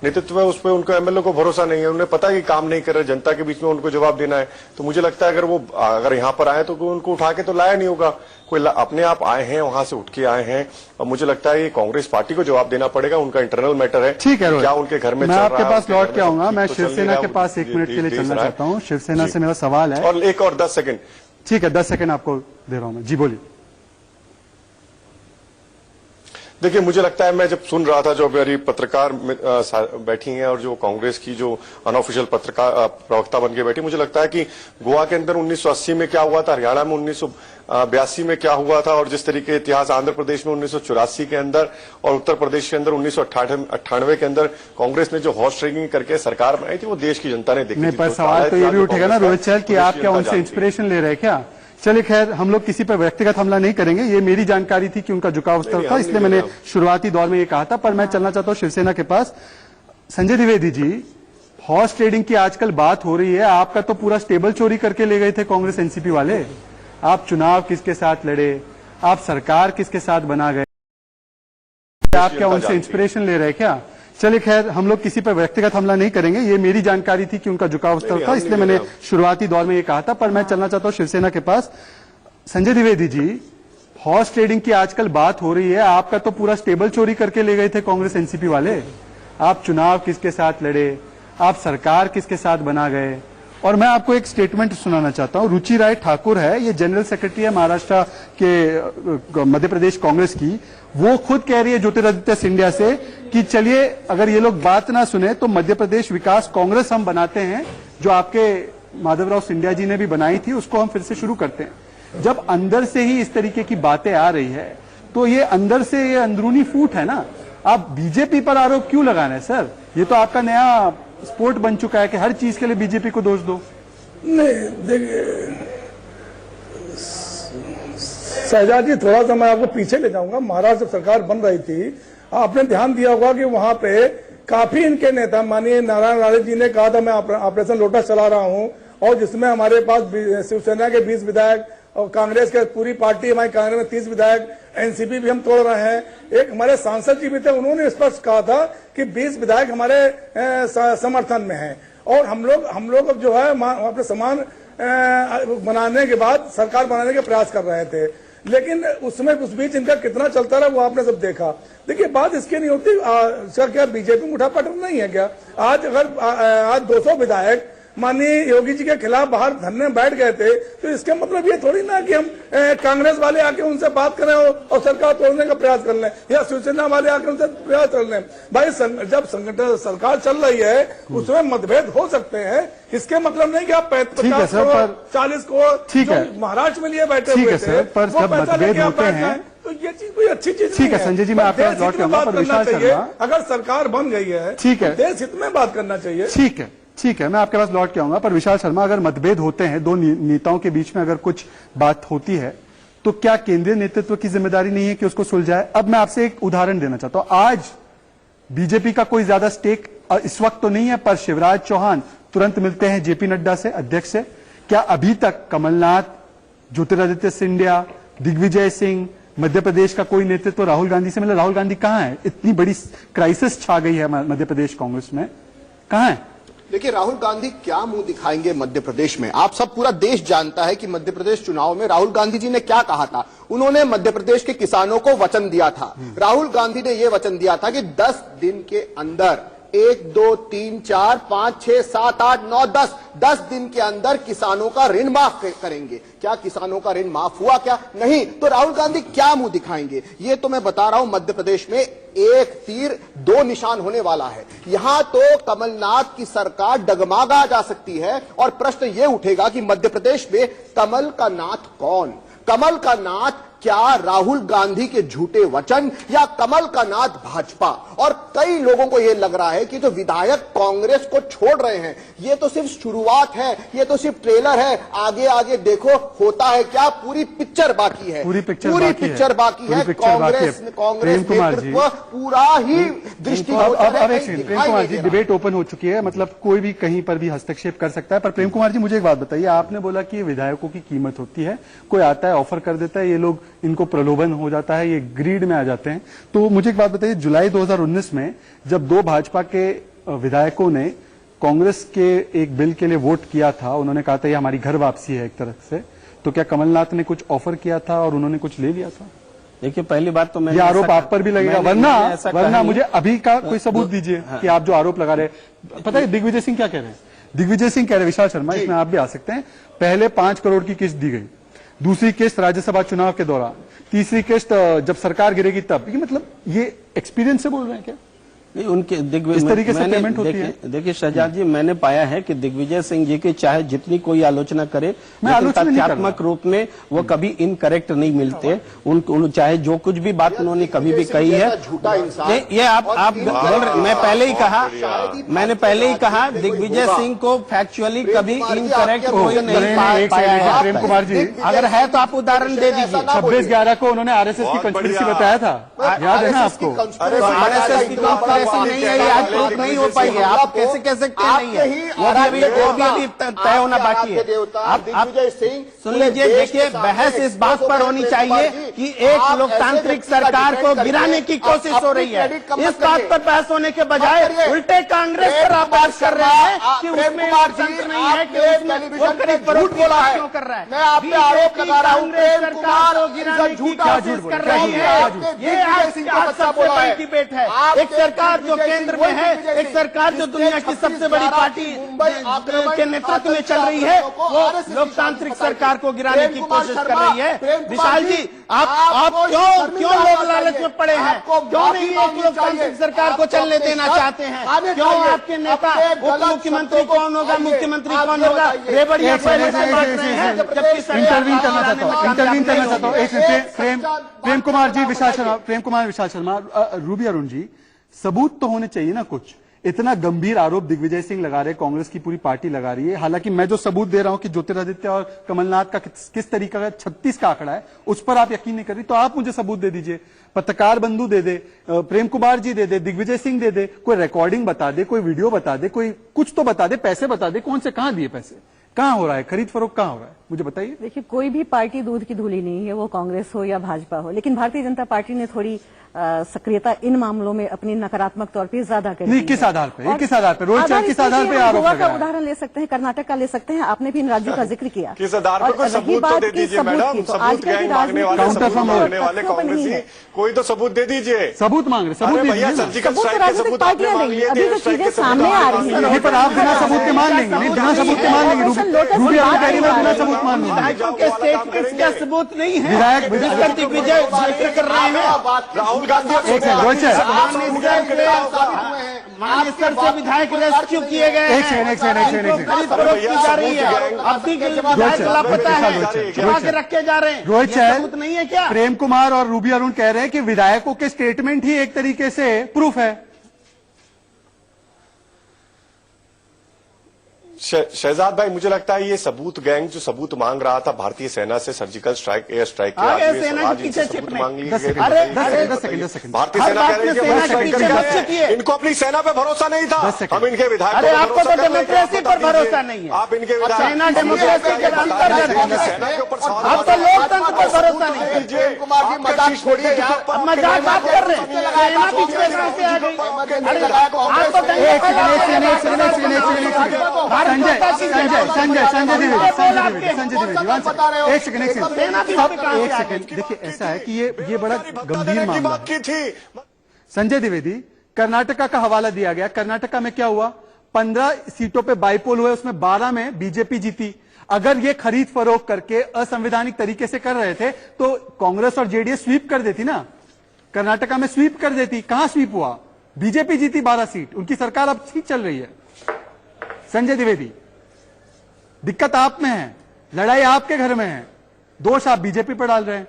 Speaker 9: नेतृत्व है उस पर उनको एमएलए को भरोसा नहीं है। उन्हें पता है कि काम नहीं कर रहे, जनता के बीच में उनको जवाब देना है। तो मुझे लगता है अगर यहाँ पर आए तो उनको उठा के तो लाया नहीं होगा, कोई अपने आप आए हैं, वहां से उठ के आए हैं। और मुझे लगता है ये कांग्रेस पार्टी को जवाब देना पड़ेगा, उनका इंटरनल मैटर है।
Speaker 1: ठीक है,
Speaker 9: क्या उनके घर में
Speaker 1: मैं
Speaker 9: चल
Speaker 1: आपके
Speaker 9: रहा
Speaker 1: पास
Speaker 9: है,
Speaker 1: लौट के आऊंगा। मैं
Speaker 9: तो
Speaker 1: शिवसेना के पास 1 मिनट के लिए चलना चाहता हूँ। शिवसेना से मेरा सवाल है,
Speaker 9: और एक और 10 सेकंड।
Speaker 1: ठीक है, 10 सेकंड आपको दे रहा हूं मैं। जी बोलिए।
Speaker 9: देखिए मुझे लगता है, मैं जब सुन रहा था जो मेरी पत्रकार बैठी हैं और जो कांग्रेस की जो अनऑफिशियल पत्रकार प्रवक्ता बन के बैठी, मुझे लगता है कि गोवा के अंदर 1980 में क्या हुआ था, हरियाणा में 1982 में क्या हुआ था, और जिस तरीके इतिहास आंध्र प्रदेश में 1984 के अंदर और उत्तर प्रदेश के अंदर 1998 के अंदर कांग्रेस ने जो हॉर्स ट्रेडिंग करके सरकार बनाई थी, वो देश की जनता ने देखी थी।
Speaker 1: पर सवाल तो ये भी उठेगा ना रोहित चहल कि आप क्या उनसे इंस्पिरेशन ले रहे हैं क्या? चलिए खैर, हम लोग किसी पर व्यक्तिगत हमला नहीं करेंगे। ये मेरी जानकारी थी कि उनका झुकाव स्तर था, इसलिए मैंने शुरुआती दौर में ये कहा था। पर मैं चलना चाहता हूं शिवसेना के पास। संजय द्विवेदी जी, हॉर्स ट्रेडिंग की आजकल बात हो रही है, आपका तो पूरा स्टेबल चोरी करके ले गए थे कांग्रेस एनसीपी वाले। आप चुनाव किसके साथ लड़े, आप सरकार किसके साथ बना गए, आप क्या उनसे इंस्पिरेशन ले रहे हैं क्या? चलिए खैर, हम लोग किसी पर व्यक्तिगत हमला नहीं करेंगे। ये मेरी जानकारी थी कि उनका झुकाव स्तर था, इसलिए मैंने शुरुआती दौर में ये कहा था। पर मैं चलना चाहता हूं शिवसेना के पास। संजय द्विवेदी जी, हॉर्स ट्रेडिंग की आजकल बात हो रही है, आपका तो पूरा स्टेबल चोरी करके ले गए थे कांग्रेस एनसीपी वाले। आप चुनाव किसके साथ लड़े, आप सरकार किसके साथ बना गए। और मैं आपको एक स्टेटमेंट सुनाना चाहता हूं। रुचि राय ठाकुर है, ये जनरल सेक्रेटरी है महाराष्ट्र के मध्य प्रदेश कांग्रेस की। वो खुद कह रही है ज्योतिरादित्य सिंधिया से कि चलिए, अगर ये लोग बात ना सुने तो मध्य प्रदेश विकास कांग्रेस हम बनाते हैं, जो आपके माधवराव सिंधिया जी ने भी बनाई थी, उसको हम फिर से शुरू करते हैं। जब अंदर से ही इस तरीके की बातें आ रही है तो ये अंदर से ये अंदरूनी फूट है ना। आप बीजेपी पर आरोप क्यों लगा रहे हैं सर? ये तो आपका नया स्पोर्ट बन चुका है कि हर चीज के लिए बीजेपी को दोष दो।
Speaker 10: नहीं, देखिए शहजाद जी, थोड़ा सा मैं आपको पीछे ले जाऊंगा। महाराष्ट्र जब सरकार बन रही थी, आपने ध्यान दिया होगा कि वहां पे काफी इनके नेता, माननीय नारायण राणे जी ने कहा था मैं ऑपरेशन लोटस चला रहा हूं, और जिसमें हमारे पास शिवसेना के 20 विधायक और कांग्रेस के पूरी पार्टी, हमारी कांग्रेस में 30 विधायक, एनसीपी भी हम तोड़ रहे हैं। एक हमारे सांसद जी भी थे, उन्होंने स्पष्ट कहा था कि 20 विधायक हमारे समर्थन में हैं और हम लोग अब जो है अपने समान बनाने के बाद सरकार बनाने के प्रयास कर रहे थे, लेकिन उस बीच इनका कितना चलता रहा वो आपने सब देखा। देखिए, बात इसकी नहीं होती क्या बीजेपी में उठापटक नहीं है क्या? आज 200 विधायक माननीय योगी जी के खिलाफ बाहर धरने में बैठ गए थे, तो इसका मतलब ये थोड़ी ना कि हम कांग्रेस वाले आके उनसे बात करें और सरकार तोड़ने का प्रयास कर लें, या शिवसेना वाले आके उनसे प्रयास कर लें। भाई जब सरकार चल रही है उसमें मतभेद हो सकते हैं, इसके मतलब नहीं कि आप 50 करोड़ 40 करोड़ महाराष्ट्र में लिए बैठे हुए थे
Speaker 1: पर जब मतभेद होते हैं
Speaker 10: तो ये चीज कोई अच्छी चीज
Speaker 1: ठीक है। संजय जी, मैं आपके पास लौट के आऊंगा, पर विशाल शर्मा,
Speaker 10: अगर सरकार बन गई है
Speaker 1: ठीक है,
Speaker 10: देश हित में बात करना चाहिए।
Speaker 1: ठीक है, मैं आपके पास लौट के आऊंगा, पर विशाल शर्मा, अगर मतभेद होते हैं दो नेताओं के बीच में, अगर कुछ बात होती है तो क्या केंद्रीय नेतृत्व की जिम्मेदारी नहीं है कि उसको सुलझाए? अब मैं आपसे एक उदाहरण देना चाहता हूं। आज बीजेपी का कोई ज्यादा स्टेक इस वक्त तो नहीं है, पर शिवराज चौहान तुरंत मिलते हैं जेपी नड्डा से, अध्यक्ष से। क्या अभी तक कमलनाथ, ज्योतिरादित्य सिंधिया, दिग्विजय सिंह, मध्य प्रदेश का कोई नेतृत्व राहुल गांधी से मिला? राहुल गांधी कहां है? इतनी बड़ी क्राइसिस छा गई है मध्य प्रदेश कांग्रेस में, कहां है?
Speaker 11: देखिए, राहुल गांधी क्या मुंह दिखाएंगे मध्य प्रदेश में? आप सब, पूरा देश जानता है कि मध्य प्रदेश चुनाव में राहुल गांधी जी ने क्या कहा था। उन्होंने मध्य प्रदेश के किसानों को वचन दिया था। राहुल गांधी ने यह वचन दिया था कि 10 दिन के अंदर 1, 2, 3, 4, 5, 6, 7, 8, 9, 10 दिन के अंदर किसानों का ऋण माफ करेंगे। क्या किसानों का ऋण माफ हुआ? क्या नहीं। तो राहुल गांधी क्या मुंह दिखाएंगे? ये तो मैं बता रहा हूं, मध्य प्रदेश में एक तीर 2 निशान होने वाला है। यहां तो कमलनाथ की सरकार डगमगा जा सकती है और प्रश्न यह उठेगा कि मध्य प्रदेश में कमल का नाथ कौन? कमल का नाथ क्या राहुल गांधी के झूठे वचन या कमल का नाथ भाजपा? और कई लोगों को यह लग रहा है कि जो विधायक कांग्रेस को छोड़ रहे हैं, यह तो सिर्फ शुरुआत है, यह तो सिर्फ ट्रेलर है। आगे आगे देखो होता है क्या, पूरी पिक्चर बाकी है, पूरी पिक्चर बाकी है। कांग्रेस नेतृत्व पूरा ही दृष्टिकोण।
Speaker 1: प्रेम कुमार जी, डिबेट ओपन हो चुकी है, मतलब कोई भी कहीं पर भी हस्तक्षेप कर सकता है। पर प्रेम कुमार जी, मुझे एक बात बताइए, आपने बोला कि विधायकों की कीमत होती है, कोई आता है ऑफर कर देता है, ये लोग, इनको प्रलोभन हो जाता है, ये ग्रीड में आ जाते हैं। तो मुझे एक बात बताइए, जुलाई 2019 में जब 2 भाजपा के विधायकों ने कांग्रेस के एक बिल के लिए वोट किया था, उन्होंने कहा था ये हमारी घर वापसी है एक तरफ से, तो क्या कमलनाथ ने कुछ ऑफर किया था और उन्होंने कुछ ले लिया था?
Speaker 7: देखिए, पहली बात तो मैं
Speaker 1: ये आरोप आप पर भी लगेगा, वरना मुझे अभी का कोई सबूत दीजिए कि आप जो आरोप लगा रहे। पता है दिग्विजय सिंह क्या कह रहे हैं? दिग्विजय सिंह कह रहे, विशाल शर्मा, इसमें आप भी आ सकते हैं, पहले 5 करोड़ की किस्त दी गई, दूसरी किस्त राज्यसभा चुनाव के दौरान, तीसरी किस्त जब सरकार गिरेगी तब। ये मतलब ये एक्सपीरियंस से बोल रहे हैं क्या?
Speaker 7: नहीं, उनके
Speaker 1: इस तरीके से पेमेंट होती है।
Speaker 7: देखिए शहजाद जी, मैंने पाया है कि दिग्विजय सिंह जी की चाहे जितनी कोई आलोचना करे, तथ्यात्मक रूप में वो कभी इनकरेक्ट नहीं मिलते। चाहे जो कुछ भी बात उन्होंने कभी भी कही है, ये आप मैं मैंने पहले ही कहा दिग्विजय सिंह को फैक्चुअली कभी इनकरेक्ट कोई नहीं पाया है।
Speaker 1: प्रेम कुमार जी,
Speaker 7: अगर है तो आप उदाहरण दे दीजिए।
Speaker 1: 26/11 को उन्होंने आरएसएस की कंस्पिरेसी बताया था, याद है ना आपको?
Speaker 7: आरएसएस की नहीं है, ये आज प्रूफ नहीं हो पाई है। आप कैसे कह सकते हैं नहीं है? वो भी अभी तय होना बाकी है। आप सुन लीजिए, देखिए, बहस इस बात पर होनी चाहिए कि एक लोकतांत्रिक सरकार को गिराने की कोशिश हो रही है। इस बात पर बहस होने के बजाय उल्टे कांग्रेस पर आप बात कर रहे हैं कि उसमें लोकतंत्र नहीं है, कि उसमें वो करीब फरोख्त क्यों कर रहा है।
Speaker 11: मैं आप पे आरोप लगा रहा हूं,
Speaker 7: कांग्रेस सरकार को गिराने की कोशिश कर रही है। ये आज सबसे बड़ी डिबेट है। एक सरकार जो केंद्र में है, एक सरकार जो दुनिया की सबसे बड़ी पार्टी के नेतृत्व में चल रही है, वो लोकतांत्रिक सरकार को गिराने की कोशिश कर रही है। विशाल जी, आप क्यों लोग लालच में पड़े हैं? क्यों नहीं एक लोकतांत्रिक सरकार को चलने देना चाहते हैं? क्यों आपके नेता उप मुख्यमंत्री कौन होगा, मुख्यमंत्री कौन होगा, रेबड़िया पहले से बांट रहे हैं, जबकि
Speaker 1: इंटरवीन करना चाहता हूँ। प्रेम कुमार जी, विशाल शर्मा, प्रेम कुमार, विशाल शर्मा, रूबी अरुण जी, सबूत तो होने चाहिए ना कुछ। इतना गंभीर आरोप दिग्विजय सिंह लगा रहे, कांग्रेस की पूरी पार्टी लगा रही है। हालांकि मैं जो सबूत दे रहा हूं कि ज्योतिरादित्य और कमलनाथ का किस तरीका का 36 का आंकड़ा है, उस पर आप यकीन नहीं कर रही, तो आप मुझे सबूत दे दीजिए। पत्रकार बंधु दे दे, प्रेम कुमार जी दे दे, दिग्विजय सिंह दे दे, कोई रिकॉर्डिंग बता दे, कोई वीडियो बता दे, कोई कुछ तो बता दे, पैसे बता दे, कौन से कहां दिए पैसे, कहाँ हो रहा है खरीद फरोख्त, कहाँ हो रहा है, मुझे बताइए।
Speaker 8: देखिए, कोई भी पार्टी दूध की धूली नहीं है, वो कांग्रेस हो या भाजपा हो, लेकिन भारतीय जनता पार्टी ने थोड़ी सक्रियता इन मामलों में अपनी नकारात्मक तौर पे ज्यादा कर
Speaker 1: नहीं, किस आधार पे, किस आधार पे, रोहित चैल किस आधार पे आरोप
Speaker 8: गोवा
Speaker 1: लगा
Speaker 8: का
Speaker 1: है?
Speaker 8: उदाहरण ले सकते हैं, कर्नाटक का ले सकते हैं, आपने भी इन राज्यों का जिक्र किया।
Speaker 9: किस आधार पर कोई सबूत तो दे दीजिए मैडम, सबूत गैंग मांगने वाले, सबूत मांगने वाले कांग्रेसी, कोई तो सबूत दे दीजिए।
Speaker 1: सबूत मांग रहे, सबूत दे
Speaker 9: भैया,
Speaker 1: दीजिए।
Speaker 9: सर्जिकल स्ट्राइक के सबूत आपने मांग लिए थे,
Speaker 8: अभी चीजें सामने आ रही है,
Speaker 1: नहीं, पर आप बिना सबूत के मान लेंगे, नहीं बिना सबूत के मान लेंगे, रूबी अरुण कह रही है बिना सबूत मान लेंगे।
Speaker 7: स्टेटमेंट्स का सबूत नहीं है,
Speaker 1: विधायक
Speaker 7: दिग्विजय जिक्र कर रहे हैं।
Speaker 9: राहुल गांधी
Speaker 1: एक सेकंड, रोहित चैल,
Speaker 7: मानेसर से विधायक रेस्क्यू किए गए हैं।
Speaker 1: एक सेकंड,
Speaker 7: खरीद फरोख्त की जा रही है, अभी के विधायक लापता है, छुपा के रखे जा रहे हैं।
Speaker 1: रोहित
Speaker 7: ये
Speaker 1: चैल,
Speaker 7: सबूत नहीं है क्या?
Speaker 1: प्रेम कुमार और रूबी अरुण कह रहे हैं कि विधायकों के स्टेटमेंट ही एक तरीके से प्रूफ है।
Speaker 9: शहजाद भाई, मुझे लगता है ये सबूत गैंग जो सबूत मांग रहा था भारतीय सेना से सर्जिकल स्ट्राइक, एयर स्ट्राइक के,
Speaker 7: सेना के
Speaker 9: आज
Speaker 7: पीछे
Speaker 9: इनसे सबूत
Speaker 7: छिपने।
Speaker 9: मांग ली
Speaker 1: 10
Speaker 9: गई।
Speaker 1: सेकंड।
Speaker 9: भारतीय सेना कह रही है कि
Speaker 7: सेना
Speaker 9: वो
Speaker 7: के
Speaker 9: स्ट्राइक
Speaker 7: पीछे
Speaker 9: कर
Speaker 7: मत
Speaker 9: रहे
Speaker 7: छिपिए।
Speaker 9: हैं। इनको अपनी सेना पे भरोसा नहीं था,
Speaker 1: 10 सेकंड।
Speaker 9: हम इनके विधायकों
Speaker 7: अरे
Speaker 9: पे
Speaker 7: आपको
Speaker 9: भरोसा
Speaker 7: तो
Speaker 9: कर रहे हैं कि आप
Speaker 7: डेमोक्रेसी
Speaker 9: बता
Speaker 7: पर भरोसा
Speaker 9: दीजिए।
Speaker 7: नहीं है।
Speaker 9: आप इनके
Speaker 7: और सेना
Speaker 9: विधायक
Speaker 7: डेमोक्रेसी के अंतर्गत है।
Speaker 9: सेना के ऊपर सवाल
Speaker 7: आप तो लोकतंत्र पर भरोसा नहीं है।
Speaker 9: कीजिए।
Speaker 11: कुमार जी, मजाक छोड़िए यार।
Speaker 7: अब मजाक बात कर रहे हैं, सेना पीछे कहां से आ गई? अरे आपको
Speaker 1: एक सेकंड, देखिए ऐसा है कि ये बड़ा गंभीर मामला है।
Speaker 9: की थी
Speaker 1: संजय द्विवेदी, कर्नाटका का हवाला दिया गया। कर्नाटका में क्या हुआ, 15 सीटों पे बाईपोल हुए, उसमें 12 में बीजेपी जीती। अगर ये खरीद फरोख्त करके असंवैधानिक तरीके से कर रहे थे तो कांग्रेस और जेडीएस स्वीप कर देती ना, कर्नाटका में स्वीप कर देती। कहां स्वीप हुआ, बीजेपी जीती 12 सीट, उनकी सरकार अब ठीक चल रही है। संजय द्विवेदी, दिक्कत आप में है, लड़ाई आपके घर में है, दोष आप बीजेपी पर डाल रहे हैं।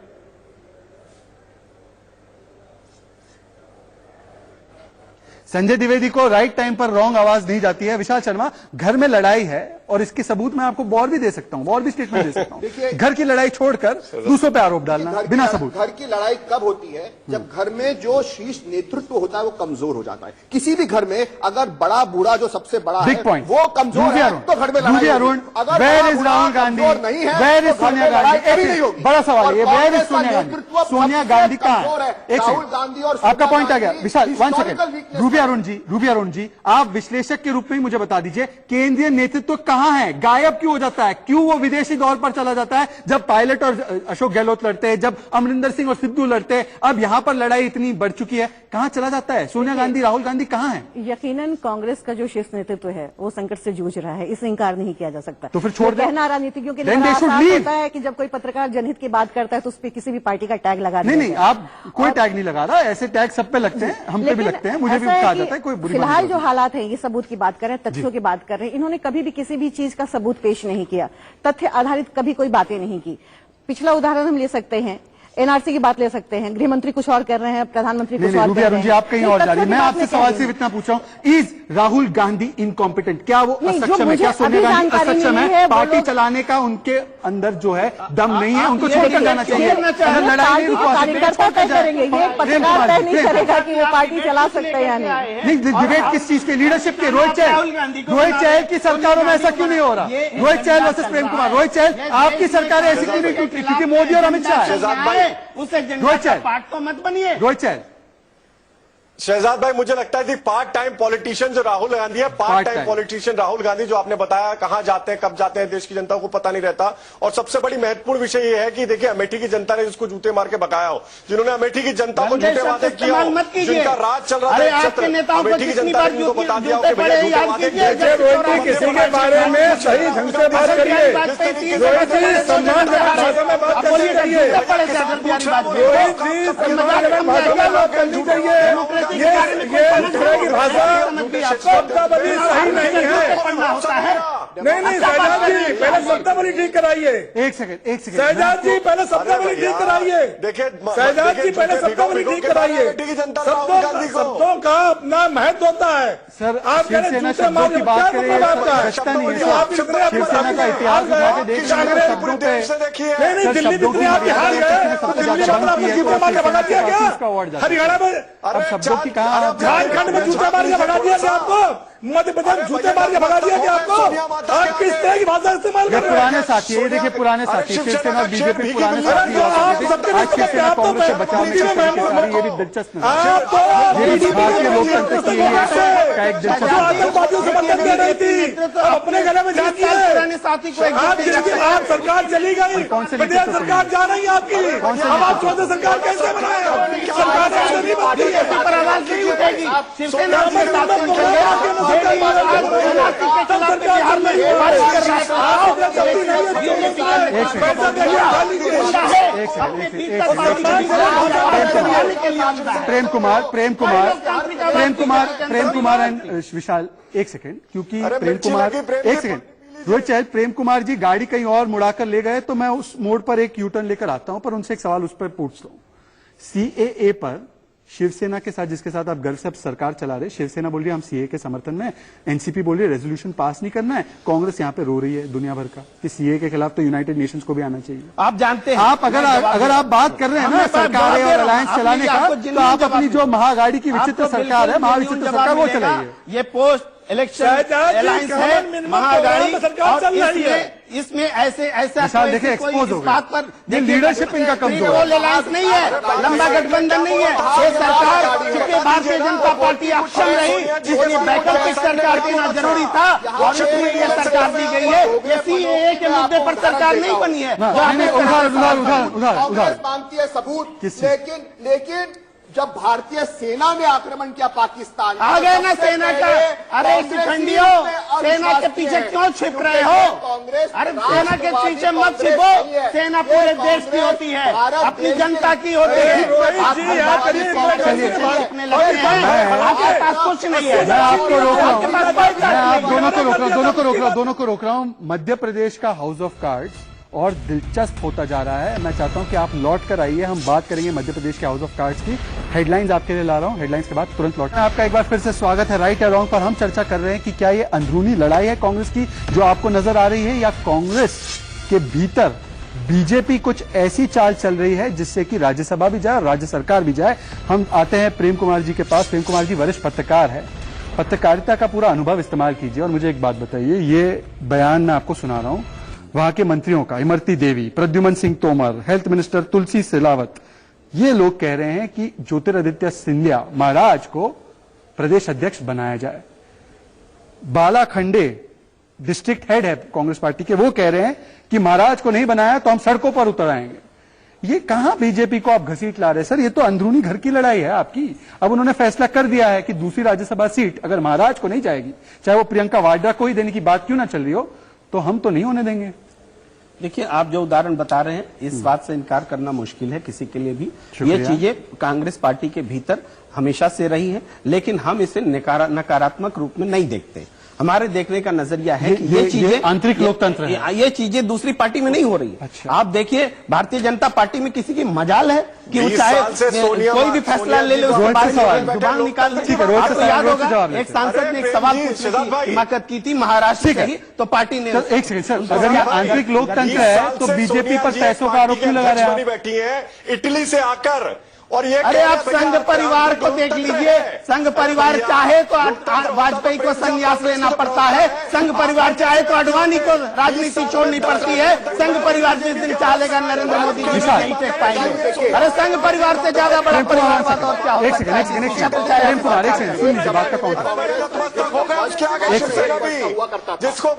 Speaker 1: संजय द्विवेदी को राइट टाइम पर रॉन्ग आवाज नहीं जाती है। विशाल शर्मा, घर में लड़ाई है और इसके सबूत मैं आपको और भी दे सकता हूं, और भी स्टेटमेंट दे सकता हूं। घर की लड़ाई छोड़कर दूसरों पे आरोप डालना बिना सबूत।
Speaker 11: घर की लड़ाई कब होती है, जब घर में जो शीर्ष नेतृत्व होता है वो कमजोर हो जाता है। किसी भी घर में अगर बड़ा बूढ़ा जो सबसे बड़ा
Speaker 1: बिग
Speaker 11: है
Speaker 1: पॉइंट,
Speaker 11: वो कमजोर है तो घर में लड़ाई
Speaker 1: अरुण,
Speaker 11: अगर
Speaker 1: वेयर इज राहुल गांधी,
Speaker 11: नहीं है,
Speaker 1: वेयर इज
Speaker 11: तो घर में
Speaker 1: सोनिया
Speaker 11: लड़ाई
Speaker 1: गांधी?
Speaker 11: कभी नहीं होगी।
Speaker 1: बड़ा सवाल है, वेयर इज
Speaker 11: कांग्रेस का
Speaker 1: सोनिया गांधी?
Speaker 11: नेतृत्व
Speaker 1: सोनिया
Speaker 11: सबसे
Speaker 1: गांधी कहां
Speaker 11: कमजोर
Speaker 1: है?
Speaker 11: है।
Speaker 1: एक
Speaker 11: राहुल
Speaker 1: सेकंड,
Speaker 11: गांधी और
Speaker 1: आपका
Speaker 11: सोनिया
Speaker 1: पॉइंट आ गया।
Speaker 11: Gandhi
Speaker 1: Vishal, 1
Speaker 11: historical
Speaker 1: second,
Speaker 11: weakness
Speaker 1: Ruby Arun ji, आप विश्लेषक के रूप में मुझे बता दीजिए, केंद्रीय नेतृत्व कहां है, गायब क्यों हो जाता है, क्यों वो विदेशी दौर पर चला जाता है? जब पायलट और अशोक गहलोत लड़ते हैं, जब अमरिंदर सिंह और सिद्धू लड़ते हैं, अब यहां पर लड़ाई इतनी बढ़ चुकी है, कहां चला जाता है? सोनिया गांधी, राहुल गांधी कहां है?
Speaker 8: यकीनन कांग्रेस का जो शीर्ष नेतृत्व है वो संकट से जूझ रहा है, इसे इंकार नहीं किया जा सकता।
Speaker 1: तो फिर छोड़ दें।
Speaker 8: कहना राजनीतिज्ञों के लिए
Speaker 1: Then they should
Speaker 8: आसान
Speaker 1: leave.
Speaker 8: होता है कि जब कोई पत्रकार जनहित की बात करता है तो उस पर किसी भी पार्टी का टैग लगा
Speaker 1: नहीं
Speaker 8: दिया
Speaker 1: नहीं,
Speaker 8: जाए।
Speaker 1: आप कोई टैग नहीं लगा रहा, ऐसे टैग सब पे लगते हैं, हम पे भी
Speaker 8: लेकिन
Speaker 1: लगते हैं, मुझे भी
Speaker 8: ऐसा है
Speaker 1: कहा
Speaker 8: कि
Speaker 1: जाता है, कोई बुरी बात
Speaker 8: फिलहाल
Speaker 1: नहीं
Speaker 8: जो
Speaker 1: है।
Speaker 8: हालात हैं, ये सबूत की बात कर रहे हैं, तथ्यों की बात कर रहे हैं, इन्होंने कभी भी किसी भी चीज का सबूत पेश नहीं किया, तथ्य आधारित कभी कोई बातें नहीं की। पिछला उदाहरण हम ले सकते हैं, एनआरसी की बात ले सकते हैं, गृह मंत्री कुछ और कर रहे हैं, प्रधानमंत्री कुछ और कर रहे हैं।
Speaker 1: आप कहीं और जा रही हैं। मैं आपसे सवाल सिर्फ इतना पूछ रहा हूं, इज राहुल गांधी इनकॉम्पिटेंट? क्या वो असक्षम है? क्या सोनिया गांधी असक्षम है? पार्टी चलाने का उनके अंदर जो है दम नहीं है, उनको छोड़कर जाना चाहिए। अगर लड़ाई नहीं
Speaker 8: कार्यकर्ता तय करेंगे, ये पत्रकार तय नहीं करेगा कि वो पार्टी चला सकते हैं या नहीं।
Speaker 1: डिबेट किस चीज के, लीडरशिप के? रोहित चैल की सरकारों में ऐसा क्यों नहीं हो रहा? रोहित चैल वर्सेस प्रेम कुमार। रोहित चैल, आपकी सरकार ऐसी क्यों नहीं टूटी? क्योंकि मोदी और अमित शाह है।
Speaker 7: उस एजेंडा का पार्ट तो मत बनिए।
Speaker 1: रोहित चैल,
Speaker 9: शहजाद भाई, मुझे लगता है कि पार्ट टाइम पॉलिटिशियन जो राहुल गांधी है, part time politician Rahul Gandhi, जो आपने बताया कहां जाते हैं, कब जाते हैं, देश की जनता को पता नहीं रहता। और सबसे बड़ी महत्वपूर्ण विषय यह है कि देखिए, अमेठी की जनता ने जिसको जूते मार के भगाया हो, जिन्होंने अमेठी की जनता को झूठे वादे किया हो, जिनका राज चल रहा था, अमेठी की जनता ने उनको बता दिया कि भैया झूठे वादे किए।
Speaker 10: किसी के बारे में सही ढंग से बात करिए, रोहित जी सम्मान भाषा में बात करिए, रोहित जी सम्मान भाषा में बात करनी चाहिए। ये की भाषा शब्दावली सही नहीं है। नहीं शहजाद जी, पहले शब्दावली ठीक कराइए।
Speaker 1: एक सेकंड
Speaker 10: शहजाद जी, पहले शब्दावली ठीक कराइए।
Speaker 9: देखिए
Speaker 10: शहजाद जी, पहले शब्दावली ठीक कराइए। शब्दों का अपना महत्व होता है।
Speaker 1: सर,
Speaker 10: आप
Speaker 1: शिवसेना शब्दों की बात करें, आवश्यकता नहीं है। शिवसेना का इतिहास उठा के देख लीजिए, शब्दों पे
Speaker 10: नहीं, दिल्ली जितने आप बिहार गए, दिल्ली में अपना जूते मार के भगा दिया क्या? हरियाणा में,
Speaker 1: अब शब्दों की कहा,
Speaker 10: झारखंड में जूते मार के भगा दिया क्या आपको? मध्य प्रदेश जूते मार के भगा दिया क्या आपको? आप किस तरह की भाषा इस्तेमाल कर रहे हैं?
Speaker 1: पुराने साथी है, ये देखिए पुराने साथी, शिवसेना बीजेपी पुराने साथी, आज शिवसेना कांग्रेस से बचाव में ये भी दिलचस्प है, भारतीय लोकतंत्र की का एक दिलचस्प
Speaker 10: आतंकवादियों से मदद दे रही थी, अपने गले में जाती है साथी को। आप सरकार चली गई, प्रदेश सरकार जा रही है आपकी, अब आप चौथे सरकार कैसे बनाए? सरकार ऐसे नहीं बनती है, पर आवाज नहीं उठेगी। शिवसेना में
Speaker 1: प्रेम कुमार एंड विशाल, एक सेकंड, क्योंकि प्रेम कुमार, एक सेकंड रोहित चहल, प्रेम कुमार जी गाड़ी कहीं और मुड़ाकर ले गए, तो मैं उस मोड़ पर एक यूटर्न लेकर आता हूं, पर उनसे एक सवाल उस पर पूछता हूं। सीएए पर शिवसेना के साथ, जिसके साथ आप गर्व से सरकार चला रहे, शिवसेना बोल रही है हम सीए के समर्थन में, एनसीपी बोल रही है रेजोल्यूशन पास नहीं करना है, कांग्रेस यहाँ पे रो रही है दुनिया भर का कि सीए के खिलाफ तो यूनाइटेड नेशंस को भी आना चाहिए।
Speaker 7: आप जानते हैं,
Speaker 1: आप अगर आप बात कर रहे हैं ना सरकार और अलायंस चलाने का, तो आप अपनी जो महागाड़ी की विचित्र सरकार है, महाविचित्र सरकार, वो चलाइए।
Speaker 7: ये पोस्ट इलेक्शन अलायंस है, महागाड़ी, और इसमें ऐसा
Speaker 1: देखिए एक्सपोज हो गया, ये लीडरशिप इनका कमजोर है।
Speaker 7: अलायंस नहीं है, लंबा गठबंधन नहीं है, ये सरकार चूंकि भारतीय जनता पार्टी अक्षम रही, इसलिए वैकल्पिक सरकार देना जरूरी था, और इसलिए ये सरकार दी गई है। ये सीएए के मुद्दे पर सरकार नहीं बनी है।
Speaker 11: कांग्रेस मांगती है सबूत, लेकिन जब भारतीय सेना ने आक्रमण किया पाकिस्तान,
Speaker 7: आ गए ना सेना का, अरे शिखंडियों, सेना के पीछे क्यों छिप रहे हो?
Speaker 11: कांग्रेस,
Speaker 7: अरे सेना के पीछे मत छिपो, सेना पूरे देश की होती है, अपनी जनता की होती है। आपके पास कुछ नहीं है।
Speaker 1: मैं आपको रोक रहा हूँ, मैं आप दोनों को रोक रहा हूँ। मध्य प्रदेश का हाउस ऑफ कार्ड्स और दिलचस्प होता जा रहा है। मैं चाहता हूं कि आप लौट कर आइए, हम बात करेंगे मध्य प्रदेश के हाउस ऑफ कार्ड्स की। हेडलाइंस आपके लिए ला रहा हूं, हेडलाइंस के बाद तुरंत लौट। आपका एक बार फिर से स्वागत है। राइट या रॉन्ग पर हम चर्चा कर रहे हैं कि क्या ये अंदरूनी लड़ाई है कांग्रेस की जो आपको नजर आ रही है, या कांग्रेस के भीतर बीजेपी कुछ ऐसी चाल चल रही है जिससे कि राज्यसभा भी जाए और राज्य सरकार भी जाए। हम आते हैं प्रेम कुमार जी के पास। प्रेम कुमार जी वरिष्ठ पत्रकार है, पत्रकारिता का पूरा अनुभव इस्तेमाल कीजिए और मुझे एक बात बताइए। ये बयान मैं आपको सुना रहा हूं वहां के मंत्रियों का, इमरती देवी, प्रद्युमन सिंह तोमर, हेल्थ मिनिस्टर तुलसी सिलावत, ये लोग कह रहे हैं कि ज्योतिरादित्य सिंधिया महाराज को प्रदेश अध्यक्ष बनाया जाए। बाला खंडे डिस्ट्रिक्ट हेड है कांग्रेस पार्टी के, वो कह रहे हैं कि महाराज को नहीं बनाया तो हम सड़कों पर उतर आएंगे। ये कहां बीजेपी को आप घसीट ला रहे सर? ये तो अंदरूनी घर की लड़ाई है आपकी। अब उन्होंने फैसला कर दिया है कि दूसरी राज्यसभा सीट अगर महाराज को नहीं जाएगी, चाहे वो प्रियंका वाड्रा को ही देने की बात क्यों ना चल रही हो, तो हम तो नहीं होने देंगे।
Speaker 7: देखिए, आप जो उदाहरण बता रहे हैं, इस बात से इनकार करना मुश्किल है किसी के लिए भी। ये चीजें कांग्रेस पार्टी के भीतर हमेशा से रही है, लेकिन हम इसे नकारात्मक रूप में नहीं देखते। हमारे देखने का नजरिया है कि ये चीजें
Speaker 1: आंतरिक लोकतंत्र है।
Speaker 7: ये चीजें दूसरी पार्टी में नहीं हो रही है।
Speaker 1: अच्छा।
Speaker 7: आप देखिए, भारतीय जनता पार्टी में किसी की मजाल है कि वो चाहे कोई भी फैसला ले ले, उसके बारे में जुबान निकाल दे। आपको याद होगा एक सांसद ने एक सवाल पूछने की हिमाकत की थी महाराष्ट्र से, तो पार्टी ने।
Speaker 1: एक सेकंड सर, अगर ये आंतरिक लोकतंत्र है तो बीजेपी पर पैसों का आरोप क्यों लगा रहे हैं?
Speaker 9: बैठी है इटली से आकर, और ये
Speaker 7: अरे आप संघ परिवार को देख लीजिए। संघ परिवार चाहे तो वाजपेयी को संन्यास लेना पड़ता है, संघ परिवार चाहे तो अडवाणी को राजनीति छोड़नी पड़ती है, संघ परिवार जिस दिन चाहेगा नरेंद्र मोदी जी नहीं टेक पाएंगे। अरे संघ परिवार से ज्यादा बड़ा परिवार बात और क्या होगा?
Speaker 9: जिसको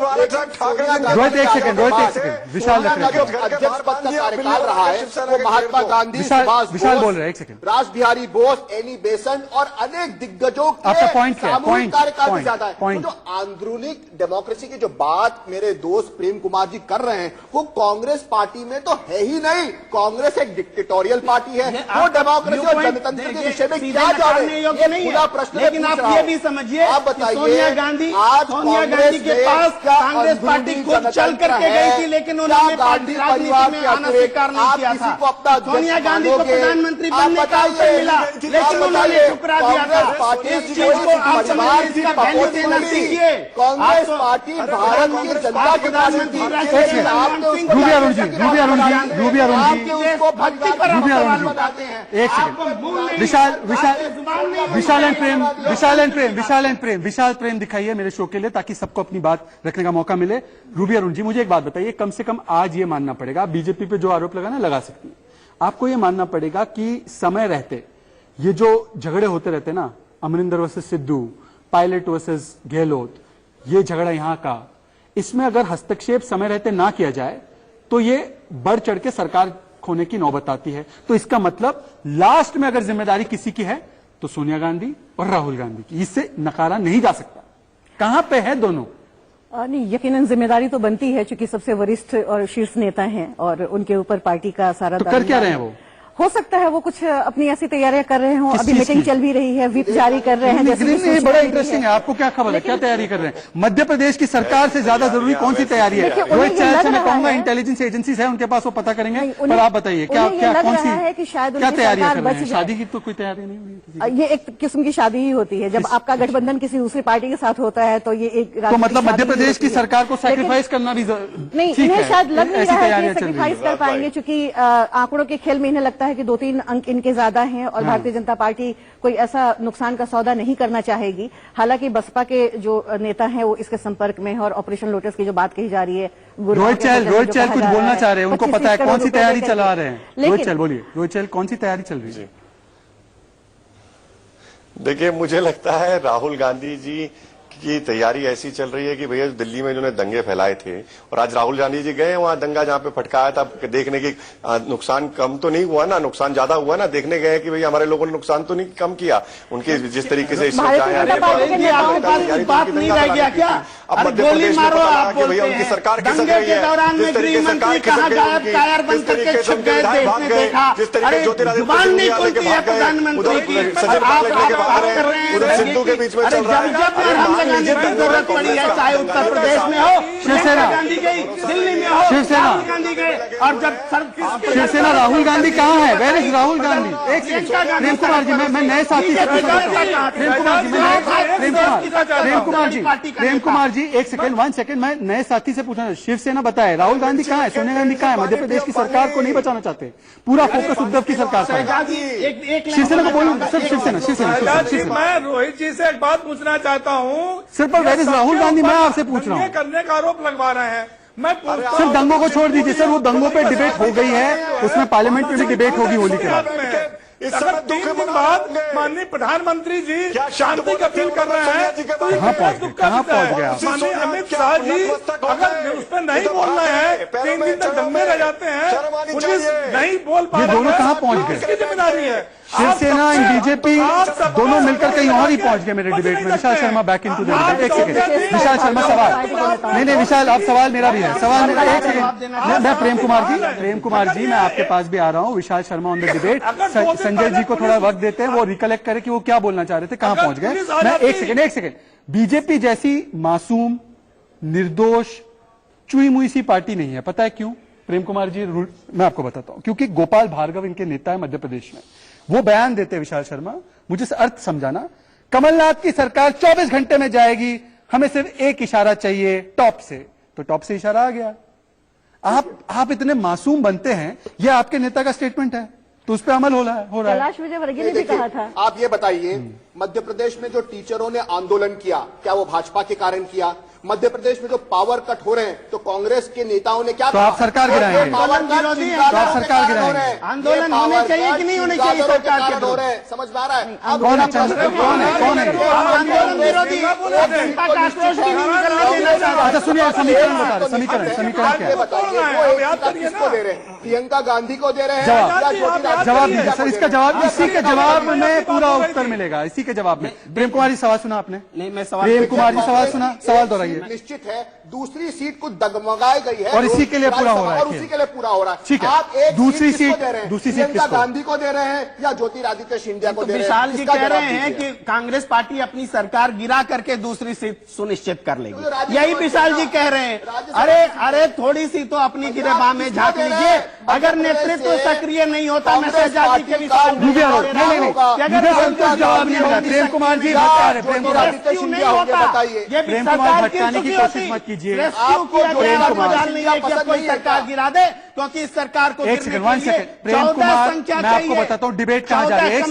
Speaker 1: रोहित एक सेकंड, विशाल
Speaker 11: अध्यक्ष पद का कार्यकाल रहा है, वो महात्मा गांधी,
Speaker 1: विशाल बोल रहे हैं,
Speaker 11: रास बिहारी बोस, एनी बेसेंट और अनेक दिग्गजों के
Speaker 1: आपका पॉइंट क्या है?
Speaker 11: सामूहिक कार्यकाल भी ज्यादा है।
Speaker 1: पॉइंट।
Speaker 11: तो जो आंदरूनिक डेमोक्रेसी की जो बात मेरे दोस्त प्रेम कुमार जी कर रहे हैं, वो कांग्रेस पार्टी में तो है ही नहीं। कांग्रेस एक डिक्टेटोरियल पार्टी है, वो डेमोक्रेसी और जनतंत्र के विषय में क्या जाने योग्य नहीं है।
Speaker 7: लेकिन आप ये भी समझिए,
Speaker 11: आप बताइए,
Speaker 7: सोनिया गांधी के पास कांग्रेस पार्टी खुद चल करके गई थी, लेकिन उन्होंने राजनीति में आना स्वीकार नहीं किया था। सोनिया गांधी को प्रधानमंत्री मानने का अवसर मिला, लेकिन उन्होंने ठुकरा दिया था। इस चीज को आप समझिए, इसका वैल्यू देना सीखिए।
Speaker 11: कांग्रेस पार्टी भारत की जनता की
Speaker 7: प्रधानमंत्री
Speaker 1: रूबी अरुण जी, रूबी अरुण जी, रूबी अरुण जी,
Speaker 7: उसको भक्ति पर
Speaker 1: रूबी अरुण
Speaker 7: सवाल
Speaker 1: जी,
Speaker 7: बताते हैं।
Speaker 1: एक सेकंड, विशाल एंड प्रेम, विशाल प्रेम दिखाइए मेरे शो के लिए, ताकि सबको अपनी बात रखने का मौका मिले। रूबी अरुण जी, मुझे एक बात बताइए, कम से कम आज ये मानना पड़ेगा, बीजेपी पे जो आरोप लगाना लगा सकती है, आपको ये मानना पड़ेगा कि समय रहते ये जो झगड़े होते रहते ना, Amarinder versus Sidhu, pilot versus Gehlot, ये झगड़ा यहां का, इसमें अगर हस्तक्षेप समय रहते ना किया जाए तो ये बढ़ चढ़ के सरकार खोने की नौबत आती है। तो इसका मतलब लास्ट में अगर जिम्मेदारी किसी की है तो सोनिया गांधी और राहुल गांधी की, इससे नकारा नहीं जा सकता। कहां पे है दोनों?
Speaker 8: नहीं, यकीनन जिम्मेदारी तो बनती है, क्योंकि सबसे वरिष्ठ और शीर्ष नेता हैं और उनके ऊपर पार्टी का सारा
Speaker 1: तो कर क्या रहे हैं वो?
Speaker 8: हो सकता है वो कुछ अपनी ऐसी तैयारियां कर रहे हो, अभी मीटिंग चल भी रही है, व्हिप जारी कर रहे हैं।
Speaker 1: जैसे बड़ा इंटरेस्टिंग है, आपको क्या खबर है, क्या तैयारी कर रहे हैं? मध्य प्रदेश की सरकार से ज्यादा जरूरी कौन सी तैयारी है? रोहित चहल से मैं कहूंगा इंटेलिजेंस एजेंसीज है उनके पास, वो पता करेंगे। पर आप बताइए क्या क्या कौन सी क्या तैयारी कर रहे हैं? शादी की तो कोई तैयारी नहीं हुई?
Speaker 8: ये एक किस्म की शादी ही होती है, जब आपका गठबंधन किसी दूसरी पार्टी के साथ होता है तो ये एक,
Speaker 1: तो मतलब मध्य प्रदेश की सरकार को सैक्रिफाइस करना भी
Speaker 8: नहीं, इन्हें शायद लग नहीं रहा है कि सैक्रिफाइस कर पाएंगे, क्योंकि आंकड़ों के खेल में इन्हें लगता है कि 2-3 अंक इनके ज्यादा हैं और भारतीय जनता पार्टी कोई ऐसा नुकसान का सौदा नहीं करना चाहेगी। हालांकि बसपा के जो नेता हैं वो इसके संपर्क में है और ऑपरेशन लोटस की जो बात कही जा रही है,
Speaker 1: रोहित चहल कुछ बोलना चाह रहे हैं, उनको पता है कौन सी तैयारी चला रहे हैं। रोहित चहल बोलिए, रोहित चहल कौन सी तैयारी चल रही है?
Speaker 9: देखिए, मुझे लगता है राहुल गांधी जी की तैयारी ऐसी चल रही है कि भैया दिल्ली में इन्होंने दंगे फैलाए थे और आज राहुल गांधी जी गए वहां दंगा जहां पे फटकाया था, देखने की नुकसान कम तो नहीं हुआ ना, नुकसान ज्यादा हुआ ना, देखने गए कि भैया हमारे लोगों ने नुकसान तो नहीं कम किया, उनके जिस तरीके से
Speaker 7: बात नहीं रह गया क्या?
Speaker 9: अब मध्य प्रदेश में पता लगा कि भैया उनकी सरकार खिसक रही है, जिस तरीके से सरकार खिसक गई, जिस तरीके से विधायक भाग गए, जिस तरीके से ज्योतिरादित्य सिंधिया लेके भाग गए, उधर सचिन पायलट लेके भाग रहे हैं, उधर सिद्धू के बीच में चल रहा है।
Speaker 7: जरूरत पड़ी है, चाहे उत्तर प्रदेश में हो,
Speaker 1: शिवसेना
Speaker 7: गांधी गई, दिल्ली में हो, राहुल गांधी गए, और जब
Speaker 1: शिवसेना राहुल गांधी कहाँ है? Where is Rahul Gandhi? एक सेकंड, प्रेम कुमार जी, मैं नए साथी से पूछना चाहता हूं। प्रेम कुमार जी, एक सेकंड, 1 सेकंड, मैं नए साथी से पूछना, शिवसेना बताए राहुल गांधी कहाँ है, सोनिया गांधी कहाँ है? मध्य प्रदेश की सरकार को नहीं बचाना चाहते, पूरा फोकस उद्धव की सरकार पर है। शिवसेना को बोलूं सिर्फ शिवसेना।
Speaker 10: मैं रोहित जी से एक बात पूछना चाहता हूँ,
Speaker 1: सिर्फ वेयर इज राहुल गांधी, मैं आपसे पूछ रहा हूँ।
Speaker 10: करने का आरोप लगवा रहे हैं, मैं
Speaker 1: सिर्फ दंगों को छोड़ दीजिए सर, वो दंगों पे डिबेट हो गई है, उसमें पार्लियामेंट में भी डिबेट होगी होली के बाद।
Speaker 10: अगर 3 दिन बाद माननीय प्रधानमंत्री जी शांति का अपील कर रहे हैं तो
Speaker 1: कहाँ पहुंच गया?
Speaker 10: माननीय अमित शाह जी अगर उस पर नहीं बोलना है, 3 दिन तक दंगे रह जाते हैं, पुलिस नहीं बोल पा रही है,
Speaker 1: दोनों कहाँ पहुंच गए?
Speaker 10: किसकी जिम्मेदारी है?
Speaker 1: शिवसेना एंड बीजेपी दोनों मिलकर कहीं और ही पहुंच गए मेरे डिबेट में। Vishal Sharma back in to the debate. एक सेकंड विशाल शर्मा, सवाल नहीं विशाल, आप सवाल मेरा भी है, सवाल मेरा, एक सेकंड, मैं प्रेम कुमार जी मैं आपके पास भी आ रहा हूँ। Vishal Sharma on the debate, Sanjay ji को थोड़ा वक्त देते हैं, वो रिकलेक्ट करें कि वो क्या बोलना चाह रहे थे, कहां पहुंच गए। मैं एक सेकंड, बीजेपी जैसी मासूम निर्दोष चुई मुई सी पार्टी नहीं है, पता है क्यों प्रेम कुमार जी? मैं आपको बताता हूं, क्योंकि गोपाल भार्गव इनके नेता है मध्य प्रदेश में, वो बयान देते विशाल शर्मा, मुझे अर्थ समझाना, कमलनाथ की सरकार 24 घंटे में जाएगी, हमें सिर्फ एक इशारा चाहिए टॉप से, तो टॉप से इशारा आ गया। आप इतने मासूम बनते हैं, यह आपके नेता का स्टेटमेंट है, तो उस पर अमल हो रहा है।
Speaker 8: कैलाश विजयवर्गीय ने भी कहा था।
Speaker 11: आप ये बताइए, मध्य प्रदेश में जो टीचरों ने आंदोलन किया, क्या वो भाजपा के कारण किया? मध्य प्रदेश में जो पावर कट हो रहे हैं, तो कांग्रेस के नेताओं ने क्या
Speaker 1: तो आप सरकार गिराएंगे?
Speaker 11: पावर
Speaker 1: सरकार गिराएंगे?
Speaker 7: आंदोलन होने चाहिए कि नहीं होने चाहिए सरकार के?
Speaker 11: हो रहे हैं, समझ में आ रहा है?
Speaker 1: कौन है
Speaker 7: आंदोलन विरोधी जनता का आक्रोश भी नहीं निकलने देना चाहता।
Speaker 1: अच्छा सुनिए, समीकरण बता रहे, समीकरण क्या है?
Speaker 11: बताइए, किसको दे रहे हैं? प्रियंका गांधी को दे रहे हैं?
Speaker 1: जवाब दीजिए सर, इसका जवाब, इसी के जवाब में पूरा उत्तर मिलेगा, इसी के जवाब में। प्रेम कुमार जी सवाल सुना आपने?
Speaker 7: नहीं, मैं सवाल,
Speaker 1: प्रेम कुमार जी सवाल सुना, सवाल दोहराइए।
Speaker 11: निश्चित है दूसरी सीट को दगमगाई गई है
Speaker 1: और इसी के लिए पूरा हो रहा है,
Speaker 11: और उसी के लिए पूरा हो रहा है।
Speaker 1: ठीक है,
Speaker 11: आप एक
Speaker 1: दूसरी सीट
Speaker 11: दे रहे हैं?
Speaker 1: दूसरी सीट
Speaker 11: प्रियंका गांधी को दे रहे हैं या ज्योतिरादित्य सिंधिया को दे रहे हैं?
Speaker 7: विशाल जी कह रहे हैं कि कांग्रेस पार्टी अपनी सरकार गिरा करके दूसरी सीट सुनिश्चित कर लेगी, यही विशाल जी कह रहे हैं। अरे थोड़ी सी तो अपनी गिरेबान में झांक लीजिए, अगर नेतृत्व सक्रिय नहीं होता, मैं शहजादी के विशाल
Speaker 1: नहीं मुझे संतोष जवाब नहीं मिला। प्रेम कुमार जी भटका रहे, प्रेम कुमार
Speaker 7: नहीं होता, ये
Speaker 1: प्रेम कुमार भटकाने की कोशिश मत कीजिए।
Speaker 7: कोई सरकार गिरा दे, क्योंकि इस सरकार को
Speaker 1: एक सेकंड, 1 सेकंड प्रेम कुमार, मैं आपको बताता हूँ डिबेट कहाँ जा रही है। एक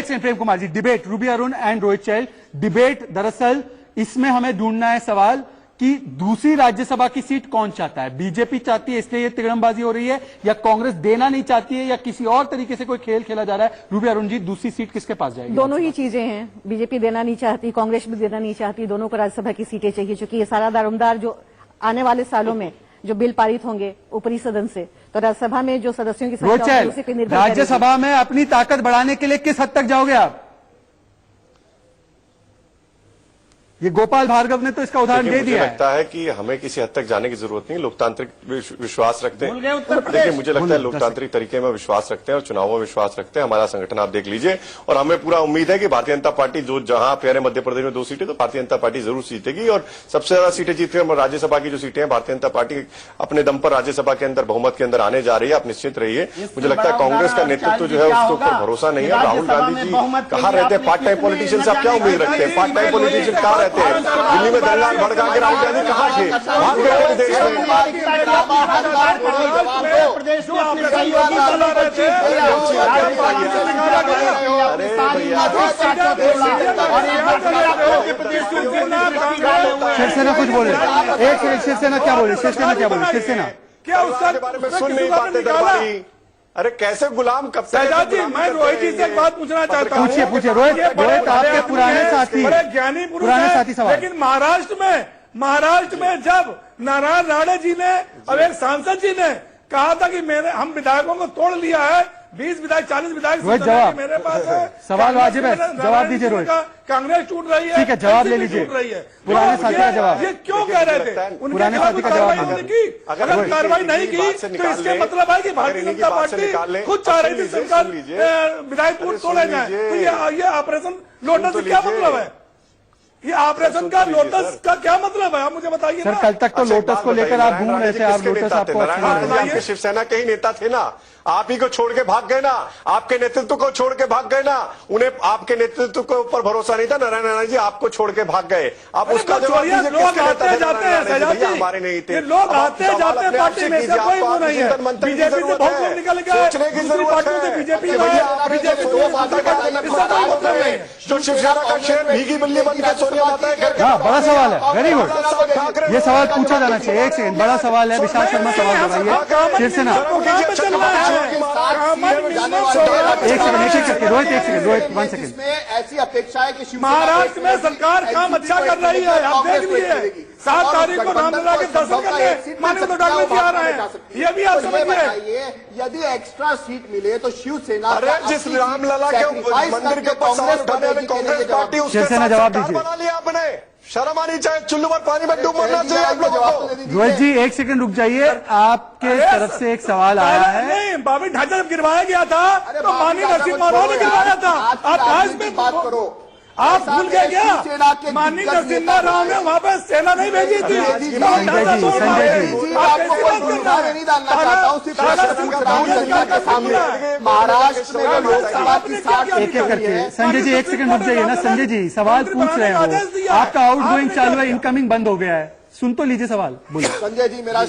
Speaker 1: second Prem Kumar ji, debate Ruby Arun and Rohit child debate, दरअसल इसमें हमें ढूंढना है सवाल कि दूसरी राज्यसभा की सीट कौन चाहता है। बीजेपी चाहती है इसलिए ये तिगड़मबाजी हो रही है, या कांग्रेस देना नहीं चाहती है, या किसी और तरीके से कोई खेल खेला जा रहा है। रूबी अरुण जी, दूसरी सीट किसके पास जाएगी?
Speaker 8: दोनों ही चीजें हैं, बीजेपी देना नहीं चाहती, कांग्रेस भी देना नहीं चाहती, दोनों को राज्यसभा की सीटें चाहिए। चूंकि ये सारा दारोमदार जो आने वाले सालों में जो बिल पारित होंगे ऊपरी सदन से, तो राज्यसभा में जो सदस्यों की संख्या होगी उसी पर निर्भर करेगी।
Speaker 1: राज्यसभा में अपनी ताकत बढ़ाने के लिए किस हद तक जाओगे आप? ये गोपाल भार्गव ने तो इसका उदाहरण दे दिया है।
Speaker 9: लगता है कि हमें किसी हद तक जाने की जरूरत नहीं, लोकतांत्रिक विश्वास रखते हैं। देखिए, मुझे लगता है लोकतांत्रिक तरीके में विश्वास रखते हैं और चुनावों में विश्वास रखते हैं। हमारा संगठन आप देख लीजिए, और हमें पूरा उम्मीद है कि भारतीय जनता पार्टी जो जहां प्यारे मध्य प्रदेश में 2 सीटें, तो भारतीय जनता पार्टी जरूर जीतेगी और सबसे ज्यादा सीटें जीतकर राज्यसभा की जो सीटें हैं, भारतीय जनता पार्टी अपने दम पर राज्यसभा के अंदर बहुमत के अंदर आने जा रही है। आप निश्चित रहिए। मुझे लगता है कांग्रेस का नेतृत्व जो है उसके ऊपर भरोसा नहीं है। राहुल गांधी जी कहाँ रहते हैं? पार्ट टाइम पॉलिटिशियन से आप क्या उम्मीद रखते हैं? पार्ट टाइम पॉलिटिशियन कहाँ रहते हैं? में दंगा भड़का के राहुल गांधी कहाँ थे? भाग गए अपने देश में।
Speaker 1: शिवसेना कुछ बोले, एक शिवसेना क्या बोले? शिवसेना क्या बोले? शिवसेना
Speaker 9: क्या उसके बारे में सुन नहीं पाते दरबारी? अरे कैसे गुलाम कब
Speaker 10: शहजाद जी, मैं रोहित जी से एक बात पूछना चाहता हूँ।
Speaker 1: पूछिए रोहित आपके पुराने साथी,
Speaker 10: बड़े ज्ञानी पुरुष
Speaker 1: पुराने साथी सवाल।
Speaker 10: लेकिन महाराष्ट्र में जब नारायण राणे जी ने और एक सांसद जी ने कहा था कि हम विधायकों को तोड़ लिया है, 20 विधायक 40 विधायक मेरे पास है,
Speaker 1: सवाल वाजिब है, जवाब दीजिए रोहित।
Speaker 10: कांग्रेस टूट रही है,
Speaker 1: ठीक है, जवाब ले लीजिए। पुराने साथी का जवाब,
Speaker 10: ये क्यों कह रहे थे?
Speaker 1: पुराने साथी का जवाब
Speaker 10: की अगर कार्रवाई नहीं की तो इसके मतलब है कि भारतीय जनता पार्टी खुद चाह रही थी सरकार विधायक तोड़े जाए। तो ये ऑपरेशन लोटस क्या मतलब है? ये ऑपरेशन का लोटस का क्या मतलब है? आप मुझे बताइए।
Speaker 1: सर कल तक तो लोटस को लेकर आप घूम रहे थे, आप लोटस आपको
Speaker 9: शिवसेना के ही नेता थे ना, आप ही को छोड़ के भाग गए ना, आपके नेतृत्व को छोड़ के भाग गए ना। उन्हें आपके नेतृत्व के ऊपर भरोसा नहीं था, नारायण राणा जी आपको छोड़ के भाग गए। आप उसका जवाब दीजिए।
Speaker 10: लोग आते जाते हैं,
Speaker 9: हमारे नहीं थे,
Speaker 10: लोग आते जाते हैं पार्टी में से, कोई वो नहीं है। बीजेपी से बहुत लोग निकल गए,
Speaker 9: सोचने की जरूरत है।
Speaker 10: बीजेपी
Speaker 9: जो शिवसेना का शेर भीगी बिल्ली बन के सोनिया माता है।
Speaker 1: हाँ, बड़ा सवाल है, वेरी गुड। ये सवाल पूछा जाना चाहिए। एक सेकंड, बड़ा सवाल है, विशाल शर्मा सवाल बताइए। शिवसेना रोहित एक सेकंड 1 सेकंड।
Speaker 11: ऐसी अपेक्षा है कि
Speaker 10: महाराष्ट्र में सरकार काम अच्छा कर रही है, आप देख लीजिए। 7 तारीख को रामलला के दर्शन करने माननीय उद्धव ठाकरे जी आ रहे हैं, ये भी आप समझिए।
Speaker 11: यदि एक्स्ट्रा सीट मिले तो शिवसेना
Speaker 9: जिस रामलला के मंदिर के ऊपर सवाल उठाने वाली कांग्रेस पार्टी,
Speaker 1: शिवसेना जवाब दीजिए।
Speaker 9: बना लिया आपने, शर्म आनी चाहिए। चुल्लू पर पानी में डूब मरना चाहिए आप लोगों को।
Speaker 1: रोहित जी 1 सेकंड रुक जाइए, आपके तरफ से एक सवाल आया है।
Speaker 10: नहीं, बाबरी ढांचा जब गिरवाया गया था तो माननीय नरसिंह माधव ने गिरवाया था। आप आज में बात करो, आप भूल गए क्या? माननीय नरसिम्हा राव ने वहाँ पे सेना नहीं भेजी थी।
Speaker 11: महाराष्ट्र में लोकसभा की
Speaker 1: एक एक करके संजय जी 1 सेकंड रुक जाइए ना। संजय जी सवाल पूछ रहे हैं, आपका आउटगोइंग चालू है, इनकमिंग बंद हो गया है, सुन तो लीजिए सवाल, बोलिए।
Speaker 11: संजय जी, मेरा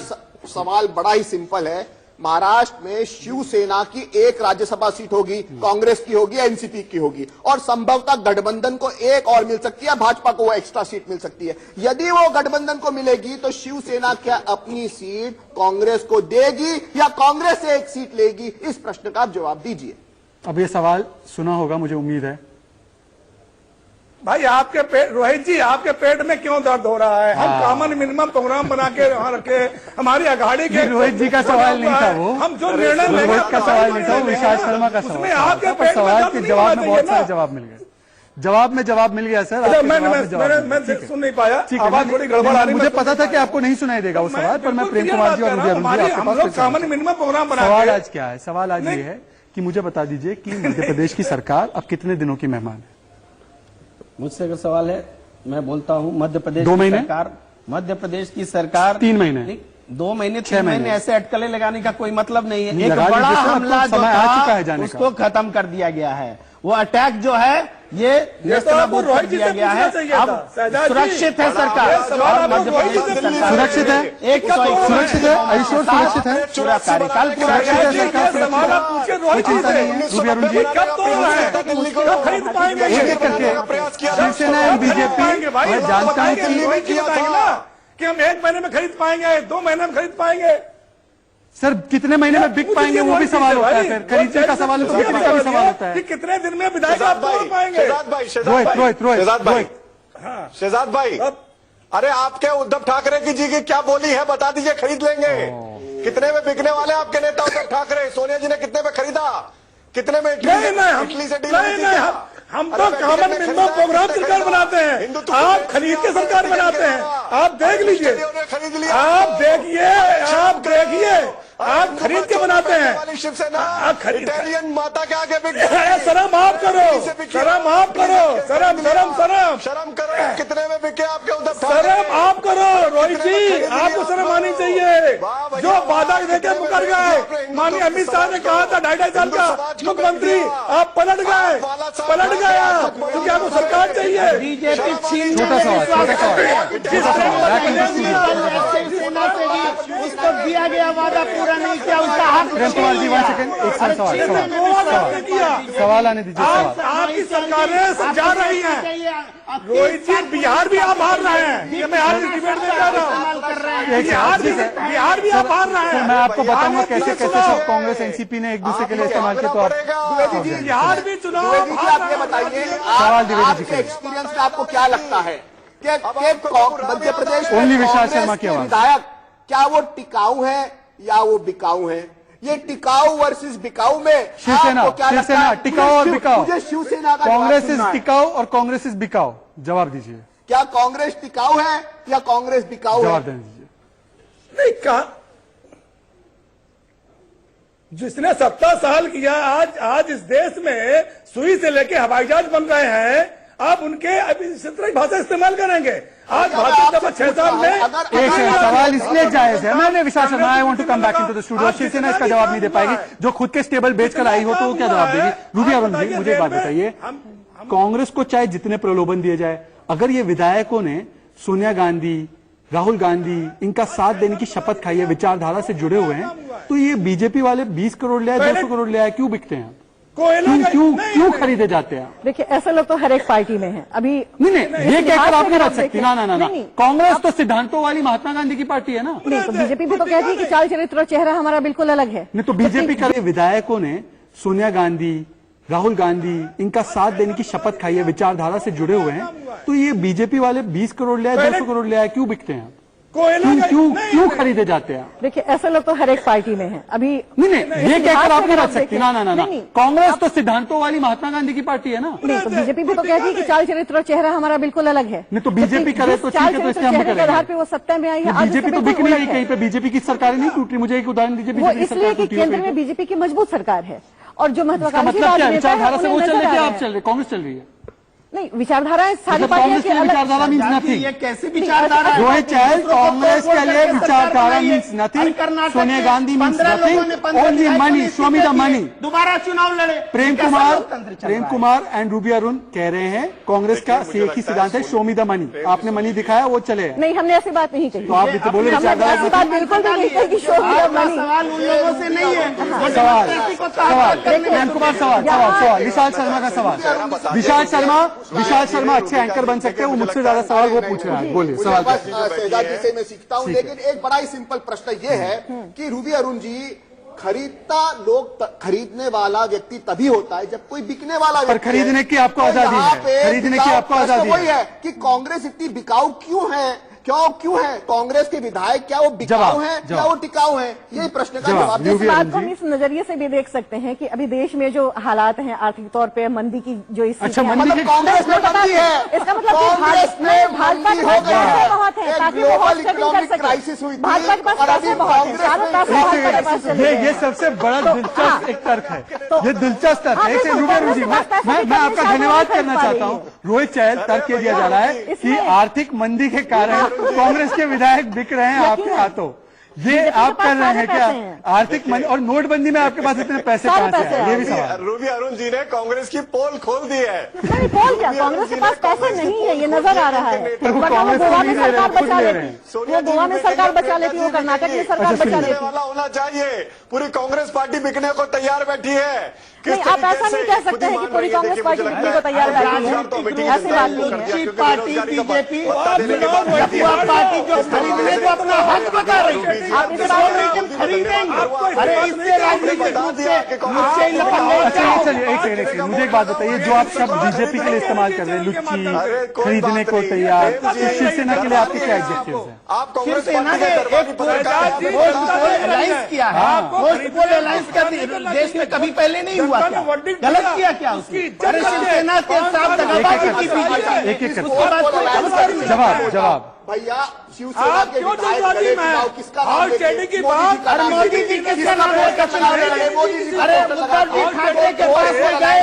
Speaker 11: सवाल बड़ा ही सिंपल है। महाराष्ट्र में शिवसेना की 1 राज्यसभा सीट होगी, कांग्रेस की होगी, एनसीपी की होगी, और संभवतः गठबंधन को 1 और मिल सकती है, भाजपा को वो एक्स्ट्रा सीट मिल सकती है। यदि वो गठबंधन को मिलेगी तो शिवसेना क्या अपनी सीट कांग्रेस को देगी या कांग्रेस से 1 सीट लेगी? इस प्रश्न का आप जवाब दीजिए।
Speaker 1: अब ये सवाल सुना होगा, मुझे उम्मीद है।
Speaker 10: भाई आपके पेट, रोहित जी आपके पेट में क्यों दर्द हो रहा है? हम कॉमन मिनिमम प्रोग्राम बना के वहाँ रखे, हमारी अघाड़ी के।
Speaker 1: रोहित जी का सवाल नहीं था वो,
Speaker 10: हम जो निर्णय
Speaker 1: रोहित का सवाल नहीं था, वो विशाल शर्मा का सवाल। आपके सवाल के जवाब में बहुत सारे जवाब मिल गए। जवाब मिल गया सर।
Speaker 10: मैं सुन नहीं पाया, आवाज थोड़ी गड़बड़ आ रही।
Speaker 1: मुझे पता था कि आपको नहीं सुनाई देगा वो सवाल, पर मैं प्रेम कुमार जी और
Speaker 10: हम लोग कॉमन मिनिमम प्रोग्राम बना।
Speaker 1: सवाल आज क्या है? सवाल आज ये है कि मुझे बता दीजिए कि मध्य प्रदेश की सरकार अब कितने दिनों की मेहमान है?
Speaker 7: मुझसे अगर सवाल है, मैं बोलता हूं मध्य प्रदेश
Speaker 1: 2 महीने?
Speaker 7: सरकार, मध्य प्रदेश की सरकार
Speaker 1: 3 महीने,
Speaker 7: 2 महीने
Speaker 1: 6
Speaker 7: 3 महीने
Speaker 1: महीने
Speaker 7: ऐसे अटकलें लगाने का कोई मतलब नहीं है। एक
Speaker 1: लगा
Speaker 7: बड़ा
Speaker 1: दीजिए सर, अब तो
Speaker 7: हमला जो
Speaker 1: समय आ चुका है
Speaker 7: था
Speaker 1: जाने का।
Speaker 7: उसको खत्म कर दिया गया है। वो अटैक जो है ये
Speaker 10: आपको
Speaker 7: नेस्तनाबूद कर
Speaker 10: रोहित जी
Speaker 7: दिया
Speaker 10: से
Speaker 7: गया
Speaker 10: पूछना
Speaker 7: है।
Speaker 10: चाहिए
Speaker 7: अब
Speaker 10: था, शहजाद जी।
Speaker 7: सुरक्षित है सरकार
Speaker 10: ये सवाल
Speaker 7: और
Speaker 10: आपको
Speaker 7: मध्य
Speaker 10: रोहित जी
Speaker 7: प्रदेश
Speaker 10: से
Speaker 7: सरकार
Speaker 1: सुरक्षित है?
Speaker 7: सुरक्षित है
Speaker 1: आयुष्मान सुरक्षित है?
Speaker 7: पूरा कार्यकाल पूरा
Speaker 1: सुरक्षित है सरकार?
Speaker 10: सवाल आप पूछिए रोहित जी
Speaker 1: चिंता
Speaker 10: से।
Speaker 1: नहीं है रूबी अरुण जी।
Speaker 10: कब तोड़ रहे हैं? कब खरीद पाएंगे?
Speaker 1: एक एक करके शिवसेना एवं बीजेपी मैं जानता हूं कि
Speaker 10: रोहित जी बताएंगे ना कि हम 1 महीने में खरीद पाएंगे, 2 महीने में खरीद पाएंगे।
Speaker 1: सर कितने महीने में बिक पाएंगे वो भी सवाल होता है। फिर खरीदने का सवाल है तो बिक्री का भी सवाल होता है।
Speaker 10: कि कितने दिन में विधायक आप तोड़ पाएंगे?
Speaker 9: शहजाद भाई, अरे आपके उद्धव ठाकरे की जी की क्या बोली है बता दीजिए, खरीद लेंगे। कितने में बिकने वाले आपके नेता उद्धव ठाकरे? सोनिया जी ने कितने में खरीदा? कितने में इटली से डील हुई थी क्या?
Speaker 10: हम तो कॉमन मिनिमम प्रोग्राम सरकार बनाते हैं, आप खरीद के सरकार बनाते हैं। आप देख लीजिए,
Speaker 9: खरीद लिया,
Speaker 10: आप देखिए, आप खरीद के बनाते हैं।
Speaker 9: शिवसेना
Speaker 10: आप खरीद
Speaker 9: इटालियन माता के आगे बिक
Speaker 10: शर्म आप करो, शर्म आप करो, शर्म
Speaker 9: शर्म करो। कितने में बिके आपके उद्धव ठाकरे?
Speaker 10: शर्म आप करो रोहित जी, आपको शर्म आनी चाहिए। जो वादा देके मुकर गए, माननीय अमित शाह ने कहा था 2.5 साल का मुख्यमंत्री, आप पलट गए क्योंकि आपको सरकार चाहिए।
Speaker 7: बीजेपी छीन
Speaker 1: छोटा सवाल
Speaker 7: उसको दिया गया वादा पूरा नहीं किया, उसका हक
Speaker 1: प्रेम कुमार जी 1 सेकंड, एक साल सवाल आने दीजिए। सवाल
Speaker 10: आपकी सरकारें समझा रही हैं। रोहित जी बिहार भी आप हार रहे हैं, ये मैं आज डिबेट में कह रहा हूँ। बिहार भी आप हार रहे हैं।
Speaker 1: मैं आपको बताऊंगा कैसे कैसे सब कांग्रेस एनसीपी ने एक दूसरे के लिए इस्तेमाल किया। तो आप
Speaker 10: बिहार भी चुनाव
Speaker 11: आप ये बताइए, आपके एक्सपीरियंस में आपको क्या लगता है कि मध्य प्रदेश
Speaker 1: Only
Speaker 11: में
Speaker 1: विशाल शर्मा
Speaker 11: कांग्रेस
Speaker 1: की
Speaker 11: के
Speaker 1: आवाज।
Speaker 11: विधायक क्या वो टिकाऊ है या वो बिकाऊ है? ये टिकाऊ वर्सेस बिकाऊ में
Speaker 1: शिवसेना
Speaker 11: आपको क्या लगता
Speaker 1: शिवसेना
Speaker 11: है?
Speaker 1: टिकाऊ और बिकाऊ।
Speaker 11: मुझे शिवसेना का
Speaker 1: कांग्रेस
Speaker 11: जवाब
Speaker 1: इज
Speaker 11: सुनना है।
Speaker 1: टिकाऊ और कांग्रेस इज बिकाऊ। जवाब दीजिए,
Speaker 11: क्या कांग्रेस टिकाऊ है या कांग्रेस बिकाऊ है?
Speaker 1: जवाब दे दीजिए।
Speaker 10: नहीं कहा, जिसने 70 साल किया, आज इस देश में सुई से लेके हवाई जहाज बन रहे हैं, आप उनके अभी इस तरह की भाषा इस्तेमाल करेंगे। आज भारतीय जनता 6 साल में
Speaker 1: एक सवाल इसलिए जायज है। मैंने Vishal Sharma I want to come back into the studio. Shivsena इसका जवाब नहीं दे पाएगी। जो खुद के स्टेबल बेचकर आई हो तो वो क्या जवाब देगी? रूबी अरुण जी मुझे एक बात बताइए, कांग्रेस को चाहे जितने प्रलोभन दिए जाए, अगर ये विधायकों ने सोनिया गांधी, राहुल गांधी इनका साथ देने की शपथ खाई है, विचारधारा से जुड़े हुए हैं, तो ये बीजेपी वाले 20 करोड़ ले आए, 200 करोड़ ले आए, क्यों बिकते हैं? क्यों खरीदे जाते हैं?
Speaker 8: देखिए ऐसे लोग तो हर एक पार्टी में है। अभी
Speaker 1: नहीं ये कहकर आप नहीं रख सकती। ना कांग्रेस तो सिद्धांतों वाली महात्मा गांधी की पार्टी है ना।
Speaker 8: नहीं तो बीजेपी भी तो कहती है कि चाल चरित्र और चेहरा हमारा बिल्कुल अलग है।
Speaker 1: नहीं तो बीजेपी का विधायकों ने सोनिया गांधी, राहुल गांधी इनका साथ देने की शपथ खाई है, विचारधारा से जुड़े हुए हैं, तो ये बीजेपी वाले 20 करोड़ ले आए, 200 करोड़ ले आए, क्यों बिकते हैं? क्यों खरीदे जाते हैं?
Speaker 8: देखिए ऐसे लोग तो हर एक पार्टी में है। अभी
Speaker 1: नहीं ये कहकर आप नहीं रख सकती। ना कांग्रेस तो सिद्धांतों वाली महात्मा गांधी की पार्टी है ना।
Speaker 8: नहीं तो बीजेपी भी तो कहती है कि चाल चरित्र और चेहरा हमारा बिल्कुल अलग है।
Speaker 1: नहीं तो बीजेपी करे तो ठीक है, तो इसके हम
Speaker 8: चेहरे के आधार पे वो सत्ता में आई है।
Speaker 1: बीजेपी तो बिक नहीं रही कहीं पे, बीजेपी की सरकारें नहीं टूट रही। मुझे एक उदाहरण दीजिए।
Speaker 8: वो इसलिए कि केंद्र में बीजेपी की मजबूत सरकार है और जो महत्वाकांक्षी
Speaker 1: मतलब क्या विचारधारा से वो चल रही है, आप चल रहे, कांग्रेस चल रही है?
Speaker 8: नहीं विचारधाराएं सारी
Speaker 1: कांग्रेस की विचारधारा मीन्स नथिंग।
Speaker 7: ये कैसी विचारधारा है?
Speaker 1: रोहित चहल कांग्रेस के लिए विचारधारा means nothing. Sonia Gandhi means nothing. Only money, show me the money.
Speaker 7: दोबारा चुनाव लड़े।
Speaker 1: प्रेम कुमार एंड रूबी अरुण कह रहे हैं कांग्रेस का एक ही सिद्धांत है, शो मी द मनी। आपने मनी दिखाया, वो चले।
Speaker 8: नहीं हमने ऐसी बात नहीं कही।
Speaker 1: तो आप तो बोले विचारधारा
Speaker 8: ऐसी बात बिल्कुल भी नहीं कही कि शो मी द मनी।
Speaker 7: सवाल उन लोगों से नहीं है।
Speaker 1: सवाल प्रेम कुमार सवाल विशाल शर्मा का सवाल। विशाल शर्मा अच्छे एंकर बन सकते हैं, वो मुझसे ज्यादा सवाल वो पूछ रहे हैं। बोलिए सवाल।
Speaker 11: शहजाद जी से मैं सीखता हूं, लेकिन एक बड़ा ही सिंपल प्रश्न ये है कि रूबी अरुण जी, खरीदने वाला व्यक्ति तभी होता है जब कोई बिकने वाला व्यक्ति।
Speaker 1: पर खरीदने की आपको आजादी है, खरीदने की आपको आजादी
Speaker 11: वही है कि कांग्रेस इतनी बिकाऊ क्यों है? क्यों है कांग्रेस के विधायक? क्या वो बिकाऊ हैं या वो टिकाऊ हैं? यही प्रश्न का जवाब।
Speaker 8: इस बात को हम इस नजरिए से भी देख सकते हैं कि अभी देश में जो हालात हैं आर्थिक तौर पे, मंदी की जो
Speaker 11: मतलब कांग्रेस में मंदी है,
Speaker 8: इसका मतलब
Speaker 11: कांग्रेस में
Speaker 8: भाजपा के पास पैसे बहुत है ताकि वो
Speaker 11: ग्लोबल इकोनॉमिक क्राइसिस हुई,
Speaker 8: भाजपा के पास पैसे बहुत है, चारों पैसे
Speaker 1: ये सबसे बड़ा दिलचस्प एक तर्क है। ये दिलचस्प तर्क है। मैं आपका धन्यवाद करना चाहता हूँ। रोहित चहल तर्क ये दिया जा रहा है कि आर्थिक मंदी के कारण कांग्रेस के विधायक बिक रहे हैं आपके हाथों। ये आप कर रहे हैं क्या? आर्थिक मंदी और नोटबंदी में आपके पास इतने पैसे कहां से आए? ये भी सवाल।
Speaker 9: रूबी अरुण जी ने कांग्रेस की पोल खोल दी है।
Speaker 8: नहीं, पोल क्या, कांग्रेस के पास पैसे नहीं है, ये नजर आ रहा है। वरना वो गोवा में सरकार बचा लेती, वो गोवा में सरकार बचा लेती, वो कर्नाटक में सरकार बचा लेती।
Speaker 9: वाला होना चाहिए। पूरी कांग्रेस पार्टी बिकने को तैयार बैठी है।
Speaker 8: नहीं, आप ऐसा नहीं कह सकते हैं कि पूरी कांग्रेस पार्टी बिकने को तैयार बैठी है, ऐसी बात नहीं है।
Speaker 7: पार्टी बीजेपी और पार्टी जो खरीदने को अपना हक बता रही है,
Speaker 8: आप इस बात में
Speaker 7: खरीदेंगे। अरे इससे राजनीतिक रूप से
Speaker 1: चलिए एक सेकंड, मुझे एक बात बताइए, जो आप सब बीजेपी के लिए इस्तेमाल कर रहे हैं, लुच्ची, खरीदने को तैयार, शिवसेना के लिए आपके क्या एग्जेक्टिव्स हैं?
Speaker 9: आप कांग्रेस
Speaker 7: शिवसेना ने अलायंस किया है, पोस्ट अलायंस का देश में कभी पहले नहीं हुआ क्या? गलत किया क्या उसकी? अरे शिवसेना के साथ दगाबाजी की बीजेपी।
Speaker 1: एक जवाब
Speaker 11: भैया शिवसेना के विधायक लड़े चुनाव, किसका नाम लेके?
Speaker 10: की बात
Speaker 7: और मोदी जी किसका नाम लेकर चुनाव लड़े? मोदी जी, अरे उद्धव जी ठाकरे के पास में गए,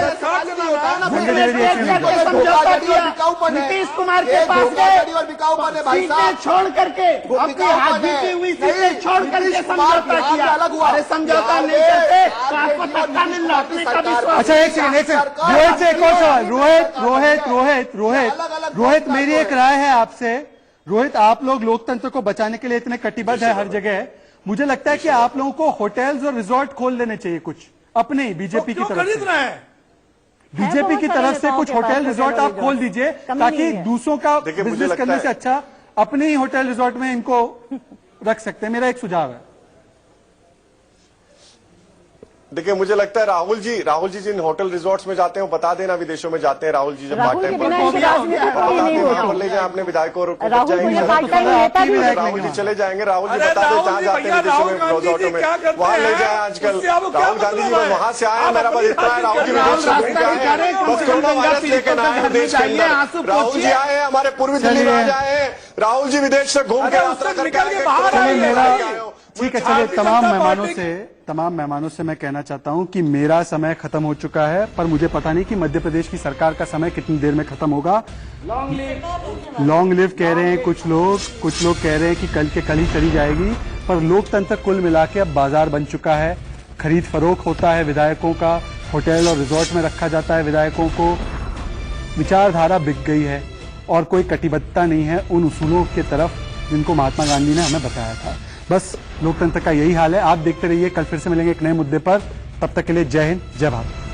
Speaker 7: समझौता किया, नीतीश कुमार के पास गए, सीटें छोड़ करके, अपनी हाथ जीती हुई सीटें छोड़ करके समझौता किया। अरे समझौता नहीं करते तो आपको सत्ता में लौटने का विश्वास।
Speaker 1: अच्छा एक सेकंड रोहित से एक और सवाल। रोहित मेरी एक राय है आपसे। रोहित, आप लोग लोकतंत्र को बचाने के लिए इतने कटिबद्ध है हर जगह, मुझे लगता है कि आप लोगों को होटल्स और रिजॉर्ट खोल देने चाहिए कुछ अपने ही बीजेपी की तरफ से। बीजेपी की तरफ से कुछ होटल रिजॉर्ट आप खोल दीजिए, ताकि दूसरों का बिजनेस करने से अच्छा अपने ही होटल रिजॉर्ट में इनको रख सकते हैं। मेरा एक सुझाव है।
Speaker 9: देखिए, मुझे लगता है राहुल जी जिन होटल रिजॉर्ट्स में जाते हैं वो बता देना विदेशों में जाते हैं राहुल जी जब पार्ट टाइम पर ले जाए अपने विधायकों को राहुल जी चले जाएंगे। राहुल जी बता दें जहाँ जाते हैं विदेशों में रिजॉर्टों में, वहां ले जाए। आजकल राहुल गांधी जी वहां से आए, मेरा बस इतना है, राहुल जी विदेश से घूम के आए, बस कोरोना वायरस लेकर आए देश के अंदर। राहुल जी आए, हमारे पूर्वी दिल्ली में आए, राहुल जी विदेश से घूम के यात्रा करके।
Speaker 1: ठीक है, चलिए तमाम मेहमानों से मैं कहना चाहता हूं कि मेरा समय खत्म हो चुका है, पर मुझे पता नहीं कि मध्य प्रदेश की सरकार का समय कितनी देर में खत्म होगा। लॉन्ग लिव कह रहे हैं कुछ लोग कह रहे हैं कि कल के कल ही चली जाएगी, पर लोकतंत्र कुल मिला के अब बाजार बन चुका है। खरीद फरोख्त होता है विधायकों का, होटल और रिजॉर्ट में रखा जाता है विधायकों को। विचारधारा बिक गई है और कोई कटिबद्धता नहीं है उन उसूलों के तरफ जिनको महात्मा गांधी ने हमें बताया था। बस लोकतंत्र का यही हाल है। आप देखते रहिए, कल फिर से मिलेंगे एक नए मुद्दे पर। तब तक के लिए जय हिंद, जय भारत।